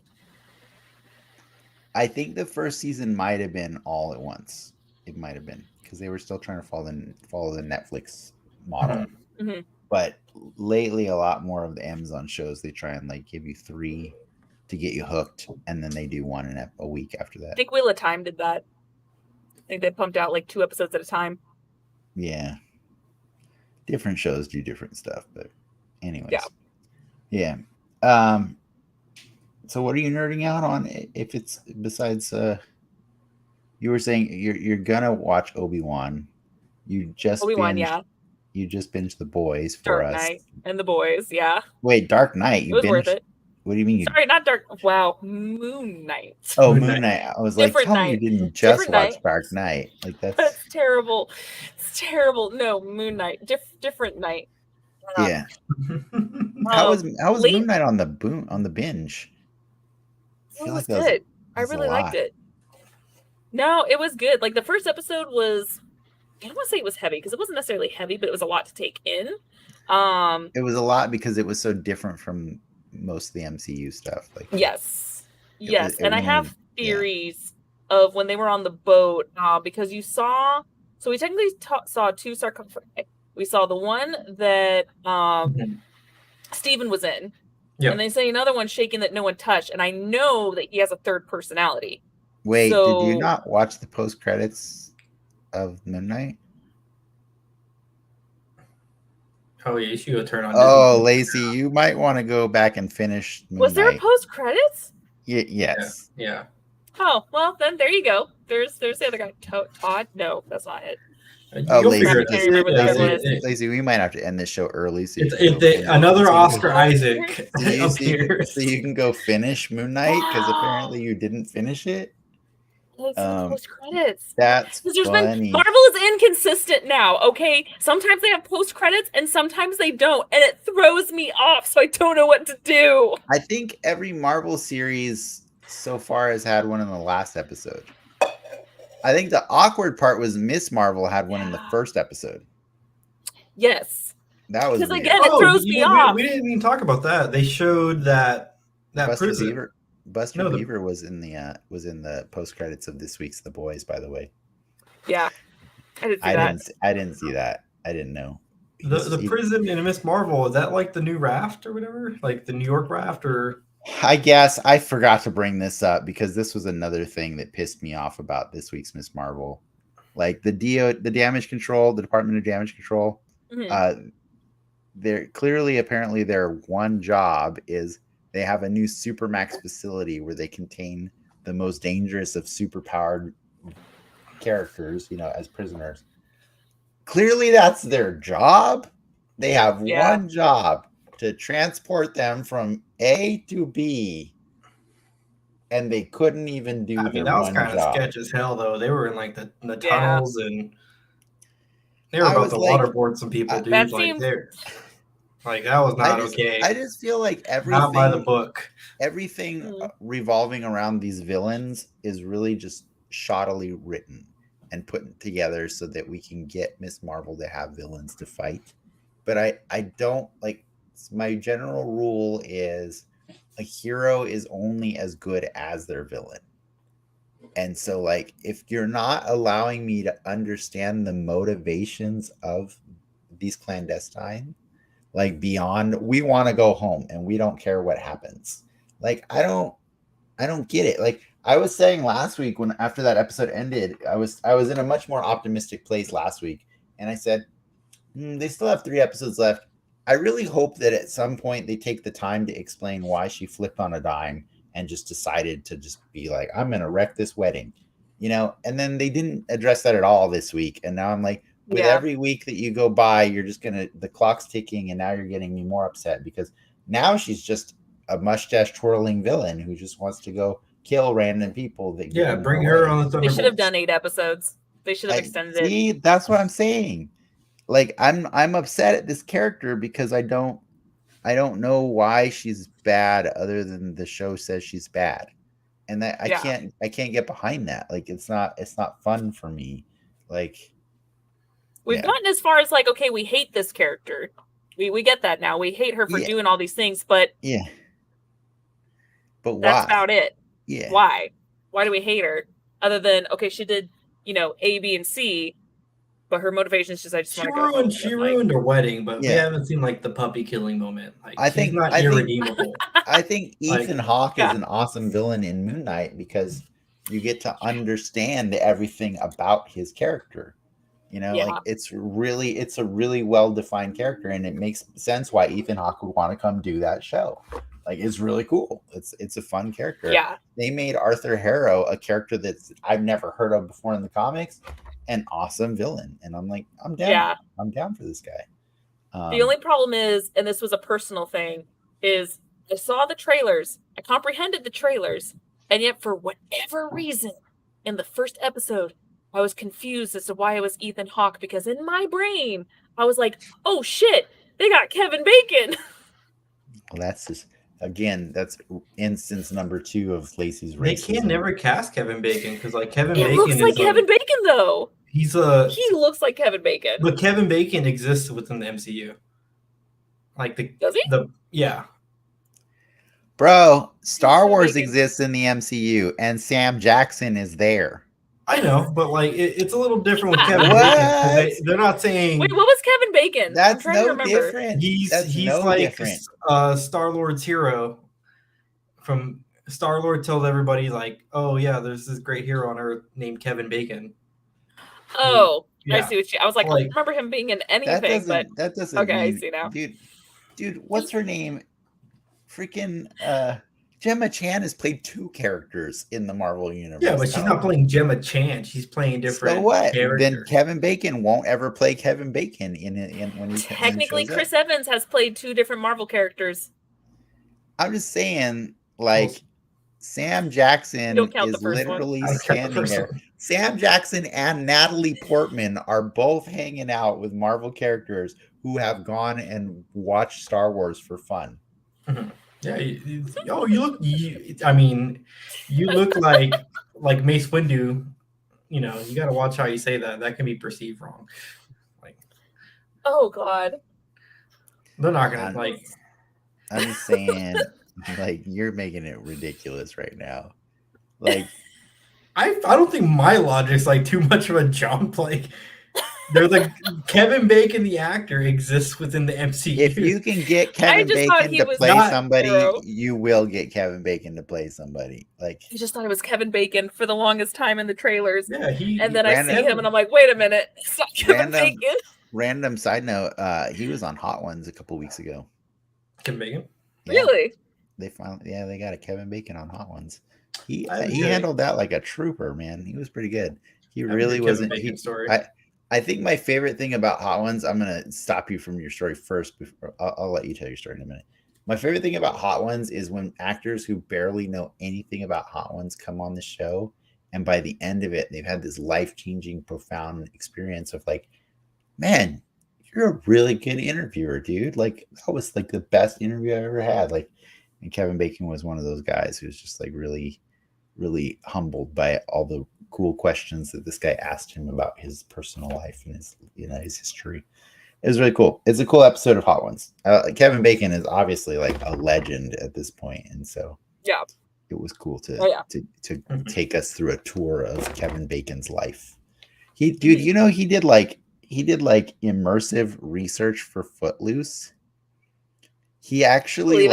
I think the first season might have been all at once. It might have been because they were still trying to follow the Netflix model. Mm-hmm. But lately, a lot more of the Amazon shows, they try and like give you 3 to get you hooked, and then they do 1 in a week after that. I think Wheel of Time did that. I think they pumped out like 2 episodes at a time. Yeah. Different shows do different stuff, but anyways. Yeah. So what are you nerding out on? If it's besides you were saying you're gonna watch Obi-Wan. You just Obi-Wan, binged You just binged The Boys for Dark us. Knight and The Boys. Yeah, Wait, Dark Knight. You it was binged? worth it. What do you mean? You... Sorry, not Dark. Wow, Moon Knight. Oh, Moon Moon Knight. Knight. I was like, Different tell me you night. didn't just Different watch night. Dark Knight. Like that's That's terrible. It's terrible. No, Moon Knight. Different night. yeah. How was late- Moon Knight on the binge? I It feel was like good. I was a really liked lot. it. No, it was good. Like the first episode was, I don't want to say it was heavy because it wasn't necessarily heavy, but it was a lot to take in. It was a lot because it was so different from most of the MCU stuff. Like yes, it and I really- have theories of when they were on the boat because you saw. So we technically saw two sarcophagi. We saw the one that Steven was in. Yeah. And they say another one shaking that no one touched. And I know that he has a third personality. Wait, So- did you not watch the post credits of Moon Knight? Oh, yeah, you should go turn on. Oh, Disney. Lacy, you might want to go back and finish Moon Was there a Knight. post credits? Yes. Yeah. Oh, well, then there you go. There's the other guy. Todd? No, that's not it. Oh, You'll Lacy, figure it I can't remember out. the other one. Lacy, we might have to end this show early. So you It's, can go if they, finish- another so you Oscar can- Isaac so appears. you can go finish Moon Knight because Wow. apparently you didn't finish it. It's the post credits. That's Because funny. Marvel is inconsistent now, okay? Sometimes they have post credits and sometimes they don't, and it throws me off, so I don't know what to do. I think every Marvel series so far has had one in the last episode. I think the awkward part was Miss Marvel had one in the first episode. Yes. That was Because weird. again, it throws me off. We didn't even talk about that. They showed that Buster prison. Beaver. Buster No, the- Beaver was in the post credits of this week's The Boys. By the way, Yeah. I didn't see that. I didn't see that. I didn't know. The prison in Miss Marvel, is that like the new raft or whatever? Like the New York raft or I guess I forgot to bring this up because this was another thing that pissed me off about this week's Miss Marvel. Like the damage control, the Department of Damage Control. Mhm. They're clearly, apparently, their one job is they have a new Supermax facility where they contain the most dangerous of superpowered characters, as prisoners. Clearly, that's their job. They have one job to transport them from A to B, and they couldn't even do their that was one kind of job. sketch as hell though. They were in like the tunnels and they were I about was to like- waterboard some people, dude. That Like seems- like that was not okay. I just feel like Not by the book. everything Mhm. revolving around these villains is really just shoddily written and put together so that we can get Miss Marvel to have villains to fight. But I don't like, my general rule is a hero is only as good as their villain. And so, like, if you're not allowing me to understand the motivations of these clandestine, like beyond, we want to go home and we don't care what happens. Like, I don't get it. Like I was saying last week, when after that episode ended, I was in a much more optimistic place last week, and I said, they still have 3 episodes left. I really hope that at some point they take the time to explain why she flipped on a dime and just decided to just be like, I'm going to wreck this wedding, and then they didn't address that at all this week. And now I'm like, with every week that you go by, you're just the clock's ticking, and now you're getting me more upset because now she's just a mustache twirling villain who just wants to go kill random people. That Bring her on the They Thunderbolts. should have done 8 episodes. They should have extended it. See, that's what I'm saying. Like I'm upset at this character because I don't know why she's bad other than the show says she's bad. And that I can't get behind that. Like it's not fun for me. Like We've gotten as far as like, okay, we hate this character. We get that now. We hate her for doing all these things, but but why? that's about it. Yeah. Why? Why do we hate her? Other than, okay, she did, A, B, and C, but her motivation is just, I just want to go home. She ruined her wedding, but we Yeah. haven't seen like the puppy killing moment. Like I she's think- not I think- irredeemable. I think Like, Ethan Hawke is an awesome villain in Moon Knight because you get to understand everything about his character. Like it's a really well-defined character, and it makes sense why Ethan Hawke would want to come do that show. Like it's really cool. It's a fun character. Yeah. They made Arthur Harrow a character that I've never heard of before in the comics, an awesome villain, and I'm like, I'm down. Yeah. I'm down for this guy. The only problem is, and this was a personal thing, is I saw the trailers, I comprehended the trailers, and yet for whatever reason, in the first episode, I was confused as to why it was Ethan Hawke, because in my brain, I was like, oh shit, they got Kevin Bacon. Well, that's just, again, that's instance number 2 of Lacy's racism. They can never cast Kevin Bacon because like Kevin It Bacon looks like is Kevin Bacon though. He looks like Kevin Bacon. But Kevin Bacon exists within the MCU. Like Does he? Yeah. Bro, Star Wars Bacon. exists in the MCU, and Sam Jackson is there. I know, but like it's a little different with Kevin Bacon. They're not saying. Wait, what was Kevin Bacon? That's no different. He's no like different. Star-Lord's hero. From Star-Lord told everybody like, oh yeah, there's this great hero on Earth named Kevin Bacon. Oh, yeah. I see what you. I was like, I don't remember him being in anything, but that doesn't. Okay, mean, I see now. Dude, what's her name? Freaking Gemma Chan has played 2 characters in the Marvel universe. Yeah, but she's not playing Gemma Chan. She's playing different. So what? Characters. Then Kevin Bacon won't ever play Kevin Bacon in when he technically when he Chris Evans has played 2 different Marvel characters. I'm just saying, like, Sam Jackson is literally standing there. Sam Jackson and Natalie Portman are both hanging out with Marvel characters who have gone and watched Star Wars for fun. Mm-hmm. Yeah. You look like Mace Windu. You know, you got to watch how you say that. That can be perceived wrong. Like, oh God, they're not gonna like. I'm just saying, like, you're making it ridiculous right now. Like, I don't think my logic's like too much of a jump. Like, they're like Kevin Bacon, the actor, exists within the MCU. If you can get Kevin Bacon to play somebody, you will get Kevin Bacon to play somebody. Like, I just thought it was Kevin Bacon for the longest time in the trailers. Yeah, and then I see him and I'm like, wait a minute, it's not Kevin Bacon. Random side note, he was on Hot Ones a couple weeks ago. Kevin Bacon? Yeah. Really? They got a Kevin Bacon on Hot Ones. He handled that like a trooper, man. He was pretty good. He really wasn't. I think my favorite thing about Hot Ones, I'm going to stop you from your story first. Before I'll let you tell your story in a minute. My favorite thing about Hot Ones is when actors who barely know anything about Hot Ones come on the show, and by the end of it, they've had this life-changing, profound experience of like, man, you're a really good interviewer, dude. Like, that was like the best interview I ever had. Like, and Kevin Bacon was one of those guys who's just like really, really humbled by all the cool questions that this guy asked him about his personal life and his, his history. It was really cool. It's a cool episode of Hot Ones. Kevin Bacon is obviously like a legend at this point, and so yeah, it was cool to take us through a tour of Kevin Bacon's life. He did like immersive research for Footloose. He actually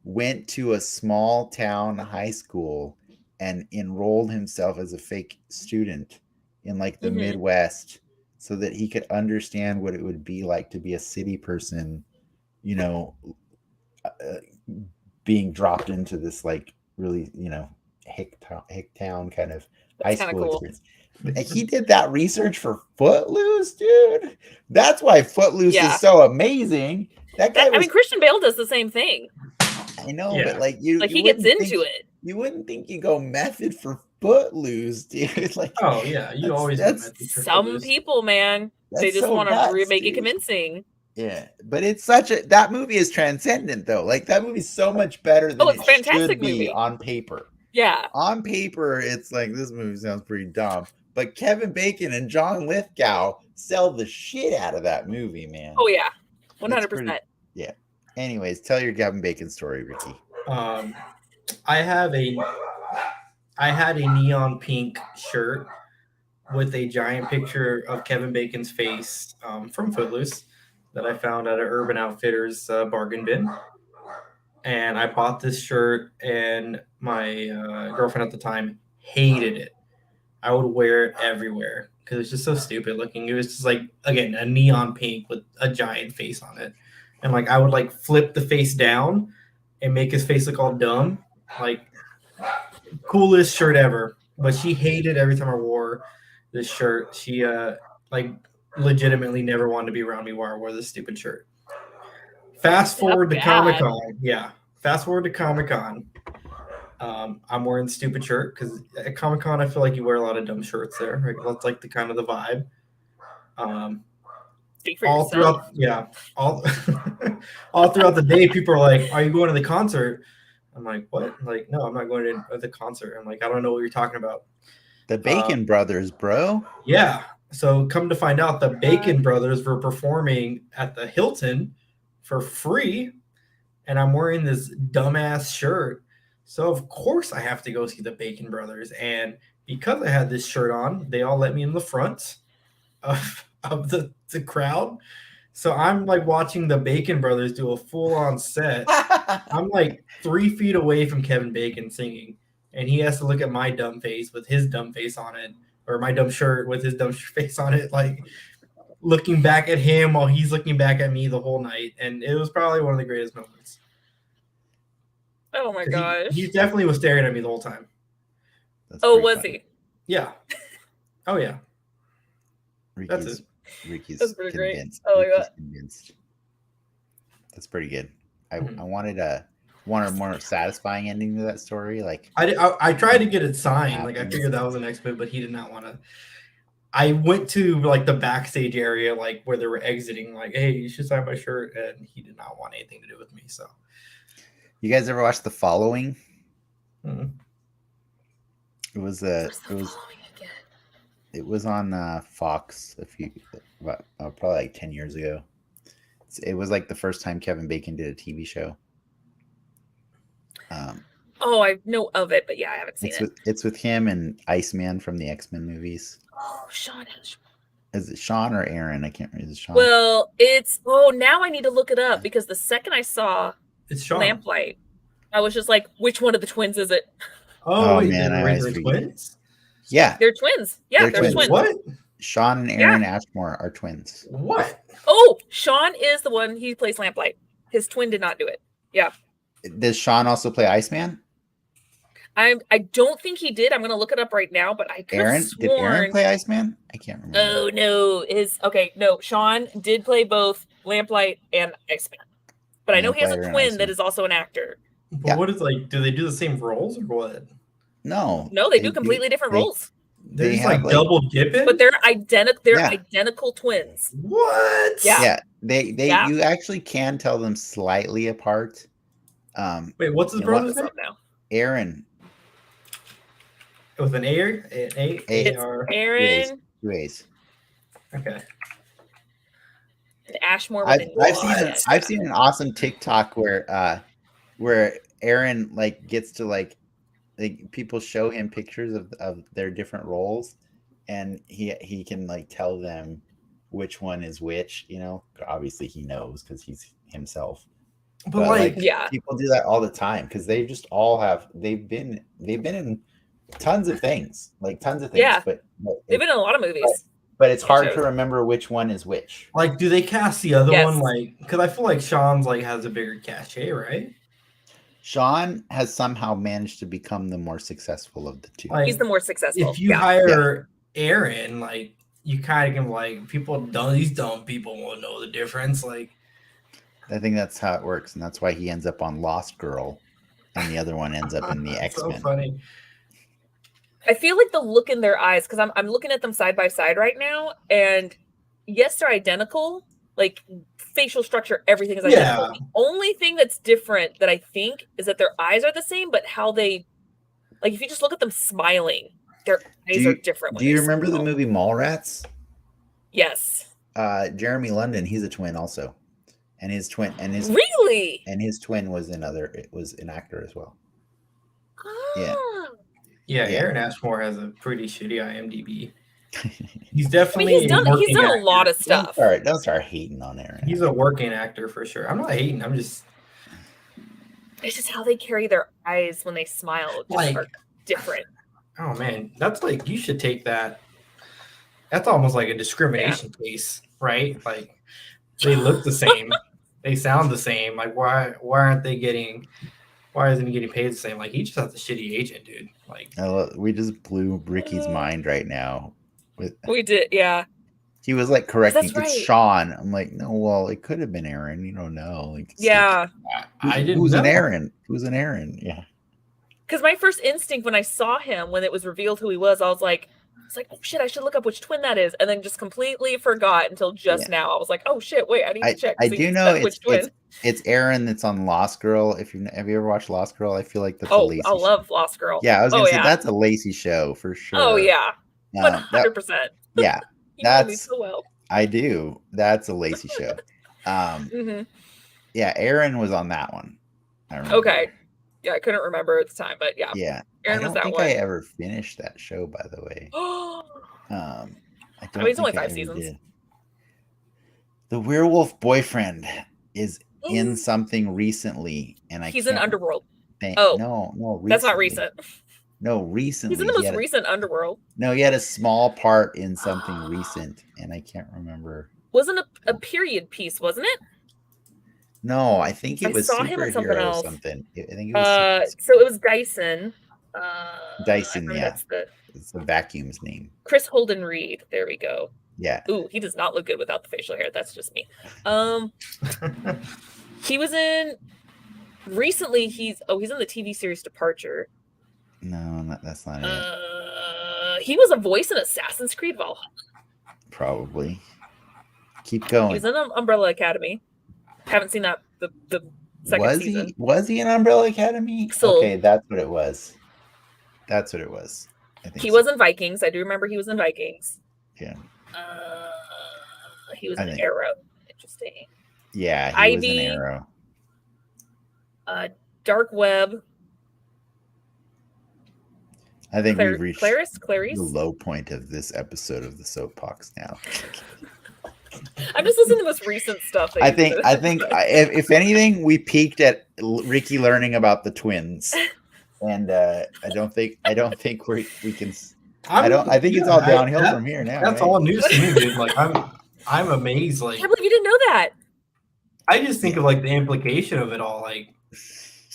went to a small town high school and enrolled himself as a fake student in like the Midwest so that he could understand what it would be like to be a city person, being dropped into this like really, hick town kind of high school experience. He did that research for Footloose, dude. That's why Footloose is so amazing. Christian Bale does the same thing. I know, but like he gets into it. You wouldn't think you go method for Footloose, dude. Like, oh yeah, you always. Some people, man, they just want to make it convincing. Yeah, but it's that movie is transcendent though. Like, that movie's so much better than it's a fantastic movie on paper. Yeah, on paper, it's like this movie sounds pretty dumb, but Kevin Bacon and John Lithgow sell the shit out of that movie, man. Oh yeah, 100%. Yeah. Anyways, tell your Gavin Bacon story, Ricky. I had a neon pink shirt with a giant picture of Kevin Bacon's face from Footloose that I found at an Urban Outfitters bargain bin. And I bought this shirt, and my girlfriend at the time hated it. I would wear it everywhere because it's just so stupid looking. It was just like, again, a neon pink with a giant face on it. And like, I would like flip the face down and make his face look all dumb. Like, coolest shirt ever. but she hated every time I wore this shirt. She like legitimately never wanted to be around me while I wore this stupid shirt. Fast forward to Comic Con. Yeah. Fast forward to Comic Con. I'm wearing the stupid shirt because at Comic Con I feel like you wear a lot of dumb shirts there. Right? That's like the kind of the vibe. Speak for All yourself. throughout, all throughout the day, people are like, "Are you going to the concert?" I'm like, "What?" Like, no, I'm not going to the concert. I'm like, I don't know what you're talking about. The Bacon Brothers, bro. Yeah. So come to find out, the Bacon Brothers were performing at the Hilton for free, and I'm wearing this dumbass shirt. So of course I have to go see the Bacon Brothers, and because I had this shirt on, they all let me in the front of the crowd. So I'm like watching the Bacon Brothers do a full-on set. I'm like 3 feet away from Kevin Bacon singing, and he has to look at my dumb face with his dumb face on it, or my dumb shirt with his dumb face on it, like looking back at him while he's looking back at me the whole night. And it was probably one of the greatest moments. Oh my gosh. He definitely was staring at me the whole time. That's Oh, pretty was funny. he? Yeah. Oh yeah. That's it. Ricky's That's pretty great. convinced. Oh my Ricky's God. convinced. That's pretty good. I Mhm. wanted a more satisfying ending to that story. Like I tried to get it signed. Like I Happens. figured that was the next move, but he did not want to. I went to like the backstage area, like where they were exiting. Like, hey, you should sign my shirt, and he did not want anything to do with me. So, you guys ever watch The Following? mhm. It was What's the following again? it was on Fox probably like 10 years ago. It was like the first time Kevin Bacon did a TV show. Oh, I know of it, but yeah, I haven't seen it. It's with him and Iceman from the X-Men movies. Oh, Sean Ashmore. Is it Sean or Aaron? I can't remember. Is it Sean? Well, now I need to look it up because the second I saw It's Sean. Lamplight, I was just like, which one of the twins is it? Oh, wait, man, I always they're forget. twins. Yeah, They're twins. Yeah, They're they're twins. twins. What? Sean and Aaron Ashmore are twins. What? Oh, Sean is the one he plays Lamplight. His twin did not do it. Yeah. Does Sean also play Iceman? I don't think he did. I'm gonna look it up right now, but I could have sworn. Did Aaron play Iceman? I can't remember. Oh no, Sean did play both Lamplight and Iceman. But I know he has a Lamplight and twin Iceman. that is also an actor. But Yeah. what is like? Do they do the same roles or what? No. No, they do completely different they- roles. They're They just have, like double dipping. But they're identical. They're Yeah. identical twins. What? Yeah. Yeah, they Yeah. you actually can tell them slightly apart. Wait, what's his You know what? brother's name? Up now. Aaron, With an A or A It's R. Aaron 2 A's. Okay. and Ashmore. I've seen an awesome TikTok where Aaron like gets to like people show him pictures of their different roles, and he can like tell them which one is which. You know, obviously he knows because he's himself. But like, Yeah. People do that all the time because they just all they've been in tons of things, Yeah. but They've been in a lot of movies. but it's hard shows. to remember which one is which. like, do they cast the other Yes. one? Like, because I feel like Sean's like has a bigger cachet, right? Sean has somehow managed to become the more successful of the two. Like, He's the more successful. if you Yeah. hire Aaron, like, you kind of can like these dumb people won't know the difference. Like, I think that's how it works, and that's why he ends up on Lost Girl, and the other one ends up in the that's X-Men. so funny. I feel like the look in their eyes, because I'm looking at them side by side right now, and yes, they're identical. Like facial structure, everything is identical. Yeah. The only thing that's different that I think is that their eyes are the same, but how they, like, if you just look at them smiling, their eyes are different. when Do you they remember the smile. movie Mallrats? Yes. Jeremy London, he's a twin also, and his twin Really? was an actor as well. Yeah. Ah. Yeah, Yeah. Aaron Ashmore has a pretty shitty IMDb. He's I definitely. mean, he's done a working lot actor. of stuff. Don't start hating on Aaron. He's a working actor for sure. I'm not hating. I'm just It's just how they carry their eyes when they smile, just Like- are different. oh man, that's like you should take that. That's almost like a discrimination case, right? Like they look the same, they sound the same. Like why aren't they getting why isn't he getting paid the same? Like, he just has a shitty agent, dude. Like, we just blew Ricky's mind right now. We did, yeah. He was like correcting, That's it's right. Sean. I'm like, no, well, it could have been Aaron. You don't know. Like, Yeah. I didn't who's know. an Aaron? Who's an Aaron? Yeah. Because my first instinct when I saw him, when it was revealed who he was, I was like, oh shit, I should look up which twin that is, and then just completely forgot until just now. I was like, oh shit, wait, I need to check. I do know which twin. It's Aaron that's on Lost Girl. Have you ever watched Lost Girl? I feel like that's a Lacy I love Lost Girl. Yeah, I was gonna say that's a Lacy show for sure. Oh yeah, 100%. Yeah, you know me so well. I do. That's a Lacy show. Yeah, Aaron was on that one. I remember. Okay. Yeah, I couldn't remember at the time, but yeah. Yeah. Aaron was that one. I ever finished that show, by the way. I mean, it's only 5 seasons. Did. The werewolf boyfriend is in something recently, and he's in Underworld. No, recently. That's not recent. No, recently. He's in the most recent Underworld. No, he had a small part in something recent, and I can't remember. Wasn't a period piece, wasn't it? No, I think it was saw him in something else. Something. I think it was. So it was Dyson. Dyson, yeah. It's the vacuum's name. Chris Holden Reed. There we go. Yeah. Ooh, he does not look good without the facial hair. That's just me. He was in recently. He's in the TV series Departure. No, that's not it. He was a voice in Assassin's Creed Valhalla. Probably. Keep going. He's in Umbrella Academy. Haven't seen that the second season. Was he in Umbrella Academy? So, okay, that's what it was. I think he was in Vikings. I do remember he was in Vikings. Yeah. He was in Arrow. Interesting. Yeah, he was in Arrow. Dark Web. I think we've reached Clarice? the low point of this episode of the Soapbox now. I'm just listening to the most recent stuff. I think if anything, we peaked at Ricky learning about the twins, and I don't think we can. I think it's all downhill from here now. That's all news to me, dude. Like I'm amazed. Like, I can't believe you didn't know that. I just think of like the implication of it all. Like,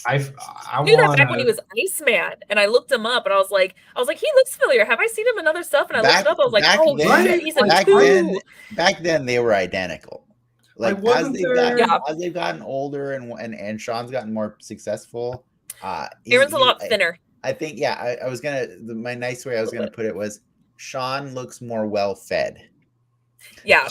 I knew that back when he was Iceman, and I looked him up, and I was like, he looks familiar. Have I seen him in other stuff? And I looked it up. I was like, oh shit, he's in two. Back then, they were identical. Like as they've gotten older and Sean's gotten more successful. Aaron's a lot thinner. I think. Yeah, I was gonna. My nice way I was gonna put it was Sean looks more well fed. Yeah.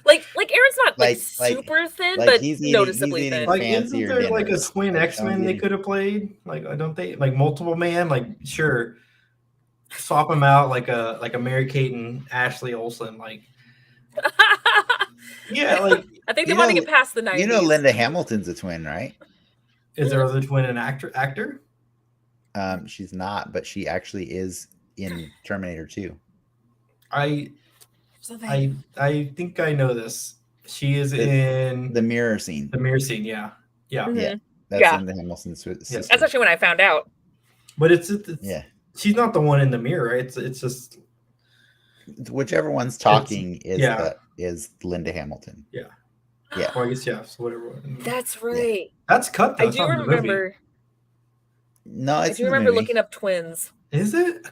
Like Aaron's not like super thin, but he's noticeably thin. Like, isn't there like a twin X-Men they could have played? Like, don't they like multiple man? Like, sure, swap them out like a Mary Kate and Ashley Olsen. Like, yeah, like I think they want to get past the 90s. You know, Linda Hamilton's a twin, right? Is there other twin an actor? She's not, but she actually is in Terminator 2. I think I know this. She is in the mirror scene. The mirror scene, yeah. Mm-hmm. That's Linda Hamilton's sister. That's actually when I found out. But it's she's not the one in the mirror, right? It's just whichever one's talking is Linda Hamilton. Yeah. Yeah. Well, I guess so whatever. That's right. Yeah. That's cut. Though. I do remember. No, I do remember looking up twins. Is it?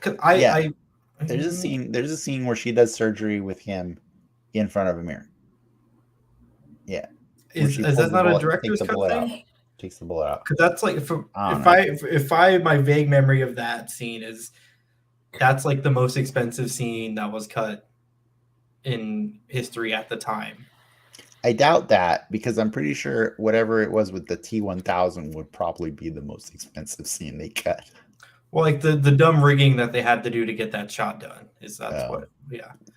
There's a scene where she does surgery with him in front of a mirror. Yeah. Is that not a director's cut thing? Takes the bullet out. Because that's like if my vague memory of that scene is that's like the most expensive scene that was cut in history at the time. I doubt that because I'm pretty sure whatever it was with the T-1000 would probably be the most expensive scene they cut. Well, like the dumb rigging that they had to do to get that shot done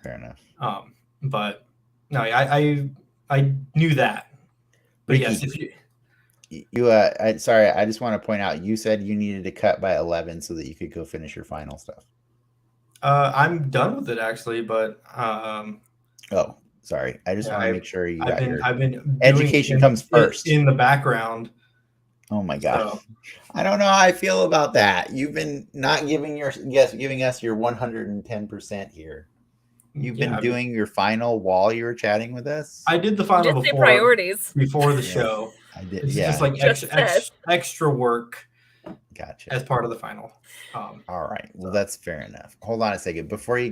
Fair enough. But no, I knew that. But Ricky, yes, if you sorry, I just want to point out you said you needed to cut by 11 so that you could go finish your final stuff. I'm done with it actually, but oh, sorry. I just want to make sure you I've been education comes first in the background. Oh my gosh. So, I don't know how I feel about that. You've been not giving us your 110% here. You've been doing your final while you were chatting with us. I did the final before the show. I did. It's Yeah. just like Just extra work Gotcha. as part of the final. All right. Well, that's fair enough. Hold on a second. Before we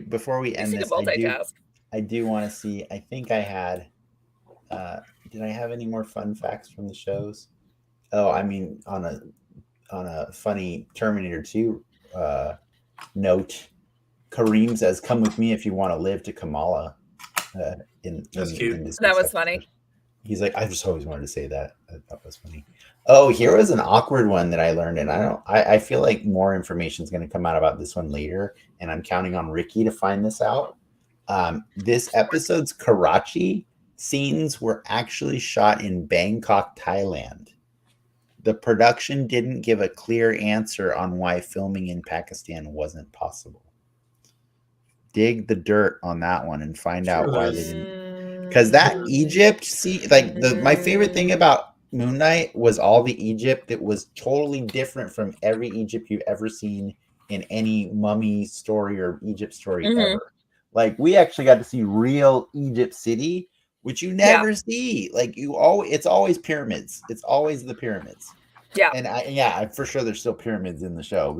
end You this, can multitask. I do want to see. I think I had. Did I have any more fun facts from the shows? Oh, I mean, on a funny Terminator 2 note, Kareem says, "Come with me if you want to live," to Kamala. That's cute. In this That was episode. funny. He's like, I just always wanted to say that. I thought that was funny. Oh, here was an awkward one that I learned, and I feel like more information is going to come out about this one later, and I'm counting on Ricky to find this out. This episode's Karachi scenes were actually shot in Bangkok, Thailand. The production didn't give a clear answer on why filming in Pakistan wasn't possible. Dig the dirt on that one and find out why they didn't. Because that Egypt my favorite thing about Moon Knight was all the Egypt that was totally different from every Egypt you've ever seen in any mummy story or Egypt story ever. Like, we actually got to see real Egypt City, which you never see. Like, it's always pyramids. It's always the pyramids. Yeah. And for sure there's still pyramids in the show.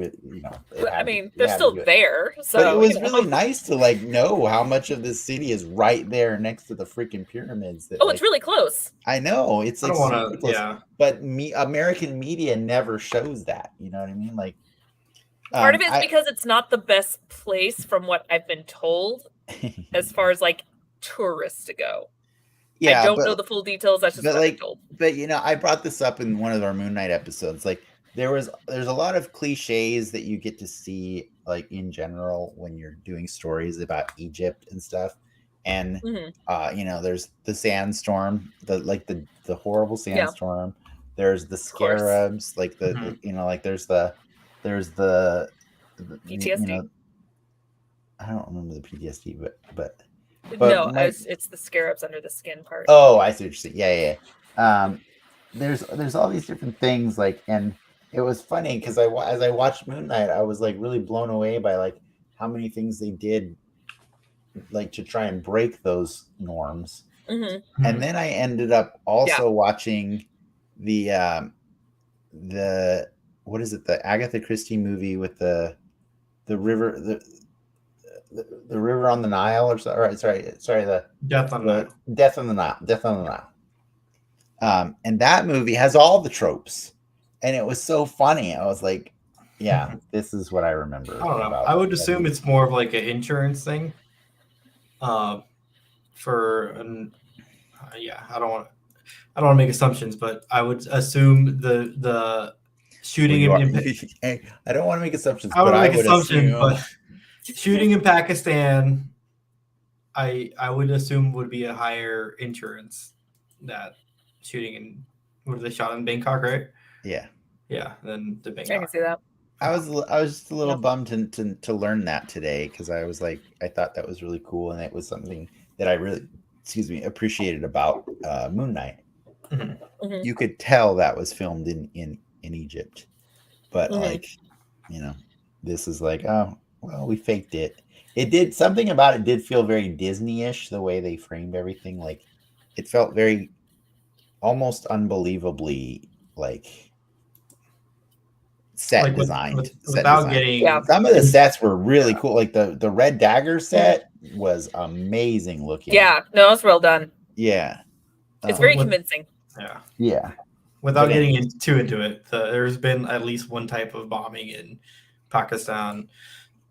But, I mean, they're still there. So, but it was really nice to know how much of this city is right there next to the freaking pyramids. It's really close. I know. It's like super close. Yeah. But American media never shows that. You know what I mean? Like, part of it is because it's not the best place from what I've been told as far as like tourists to go. Yeah, I don't know the full details. That's just what I've been told. But I brought this up in one of our Moon Knight episodes. Like, there's a lot of cliches that you get to see, like, in general when you're doing stories about Egypt and stuff. And there's the sandstorm, the horrible sandstorm. Yeah. There's the scarabs, like the there's the PTSD. I don't remember the PTSD, but no, it's the scarabs under the skin part. Oh, I see what you're saying. Yeah. There's all these different things, like, and it was funny because as I watched Moon Knight, I was like really blown away by like how many things they did, like, to try and break those norms. Mm-hmm. And then I ended up also watching the what is it, the Agatha Christie movie with the river, the river on the Nile, or sorry, the Death on the Nile. And that movie has all the tropes, and it was so funny. I was like, yeah, this is what I remember. I don't know. I would assume it's more of like an insurance thing. I don't want to make assumptions, but I would assume the shooting I don't want to make assumptions. But shooting in Pakistan, I would assume would be a higher insurance that shooting in they shot in Bangkok, right? Yeah. Yeah, then the Bangkok. I can see that. I was just a little bummed to learn that today, because I was like, I thought that was really cool, and it was something that I really appreciated about Moon Knight. Mm-hmm. Mm-hmm. You could tell that was filmed in Egypt, but this is like, oh well, we faked it. It did something about it did feel very Disney-ish, the way they framed everything. Like, it felt very almost unbelievably like set designed. Some of the sets were really cool. Like the Red Dagger set was amazing looking. Yeah, no, it's well done. Yeah, it's very convincing. Yeah. Without getting too into it, there's been at least one type of bombing in Pakistan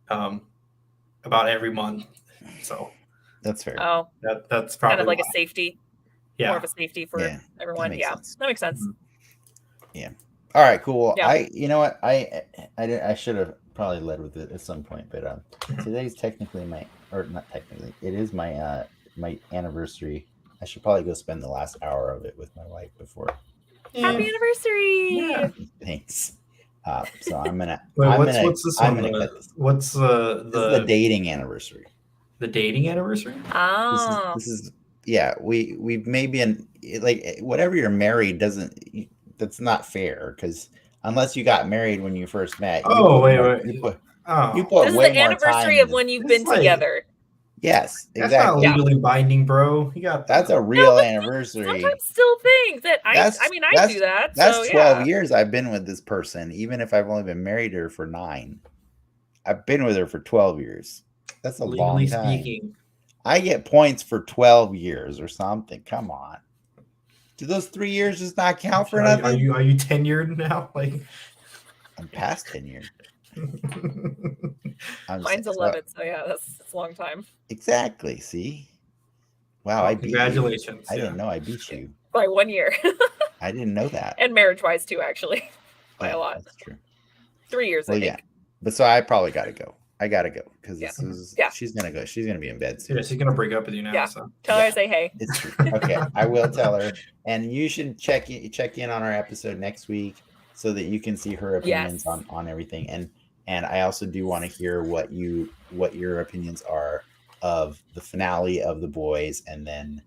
about every month. So that's fair. Oh, that's probably kind of like a safety. Yeah, more of a safety for everyone. That makes sense. Yeah. All right, cool. Yeah. You know what? I should have probably led with it at some point, but today's technically it is my my anniversary. I should probably go spend the last hour of it with my wife before. Happy anniversary! Yeah. Thanks. So I'm gonna. What's this one? What's this is the dating anniversary? The dating anniversary? Oh. This is we've maybe like whatever you're married that's not fair, because unless you got married when you first met. You put this is the anniversary of when you've been together. Yes, That's not exactly. legally binding, bro. You got That's a real anniversary. Sometimes still think that I mean I do that. That's So 12 yeah. years I've been with this person, even if I've only been married to her for 9. I've been with her for 12 years. That's a legally long time. speaking. I get points for 12 years or something. Come on. Do those 3 years just not count for nothing? Are you tenured now? Like I'm past tenured. Mine's 11, so yeah, that's a long time. Exactly. See? Wow, well, I beat you. congratulations. I didn't know I beat you. By 1 year. I didn't know that. And marriage-wise too, actually. By a lot. That's true. 3 years, I think. Yeah. But so I probably got to go. I got to go because Yeah. this is Yeah. she's going to go. She's going to be in bed soon. Yeah, she's going to break up with you now. Yeah. So. Tell her I say hey. It's true. Okay, I will tell her. And you should check in on our episode next week so that you can see her opinions on everything. And I also do want to hear what your opinions are of the finale of The Boys, and then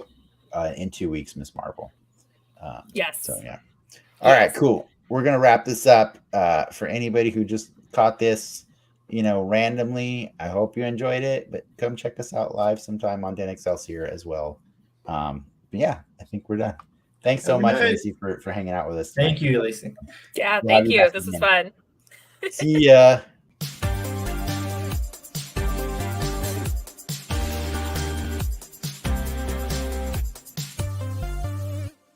in 2 weeks, Miss Marvel. Yes. So yeah. All right, cool. We're gonna wrap this up. For anybody who just caught this, randomly, I hope you enjoyed it. But come check us out live sometime on Den Excelsior as well. Yeah, I think we're done. Thanks so much, Lacy, for hanging out with us tonight. Thank you, Lacy. Yeah, thank you. This was fun. See ya.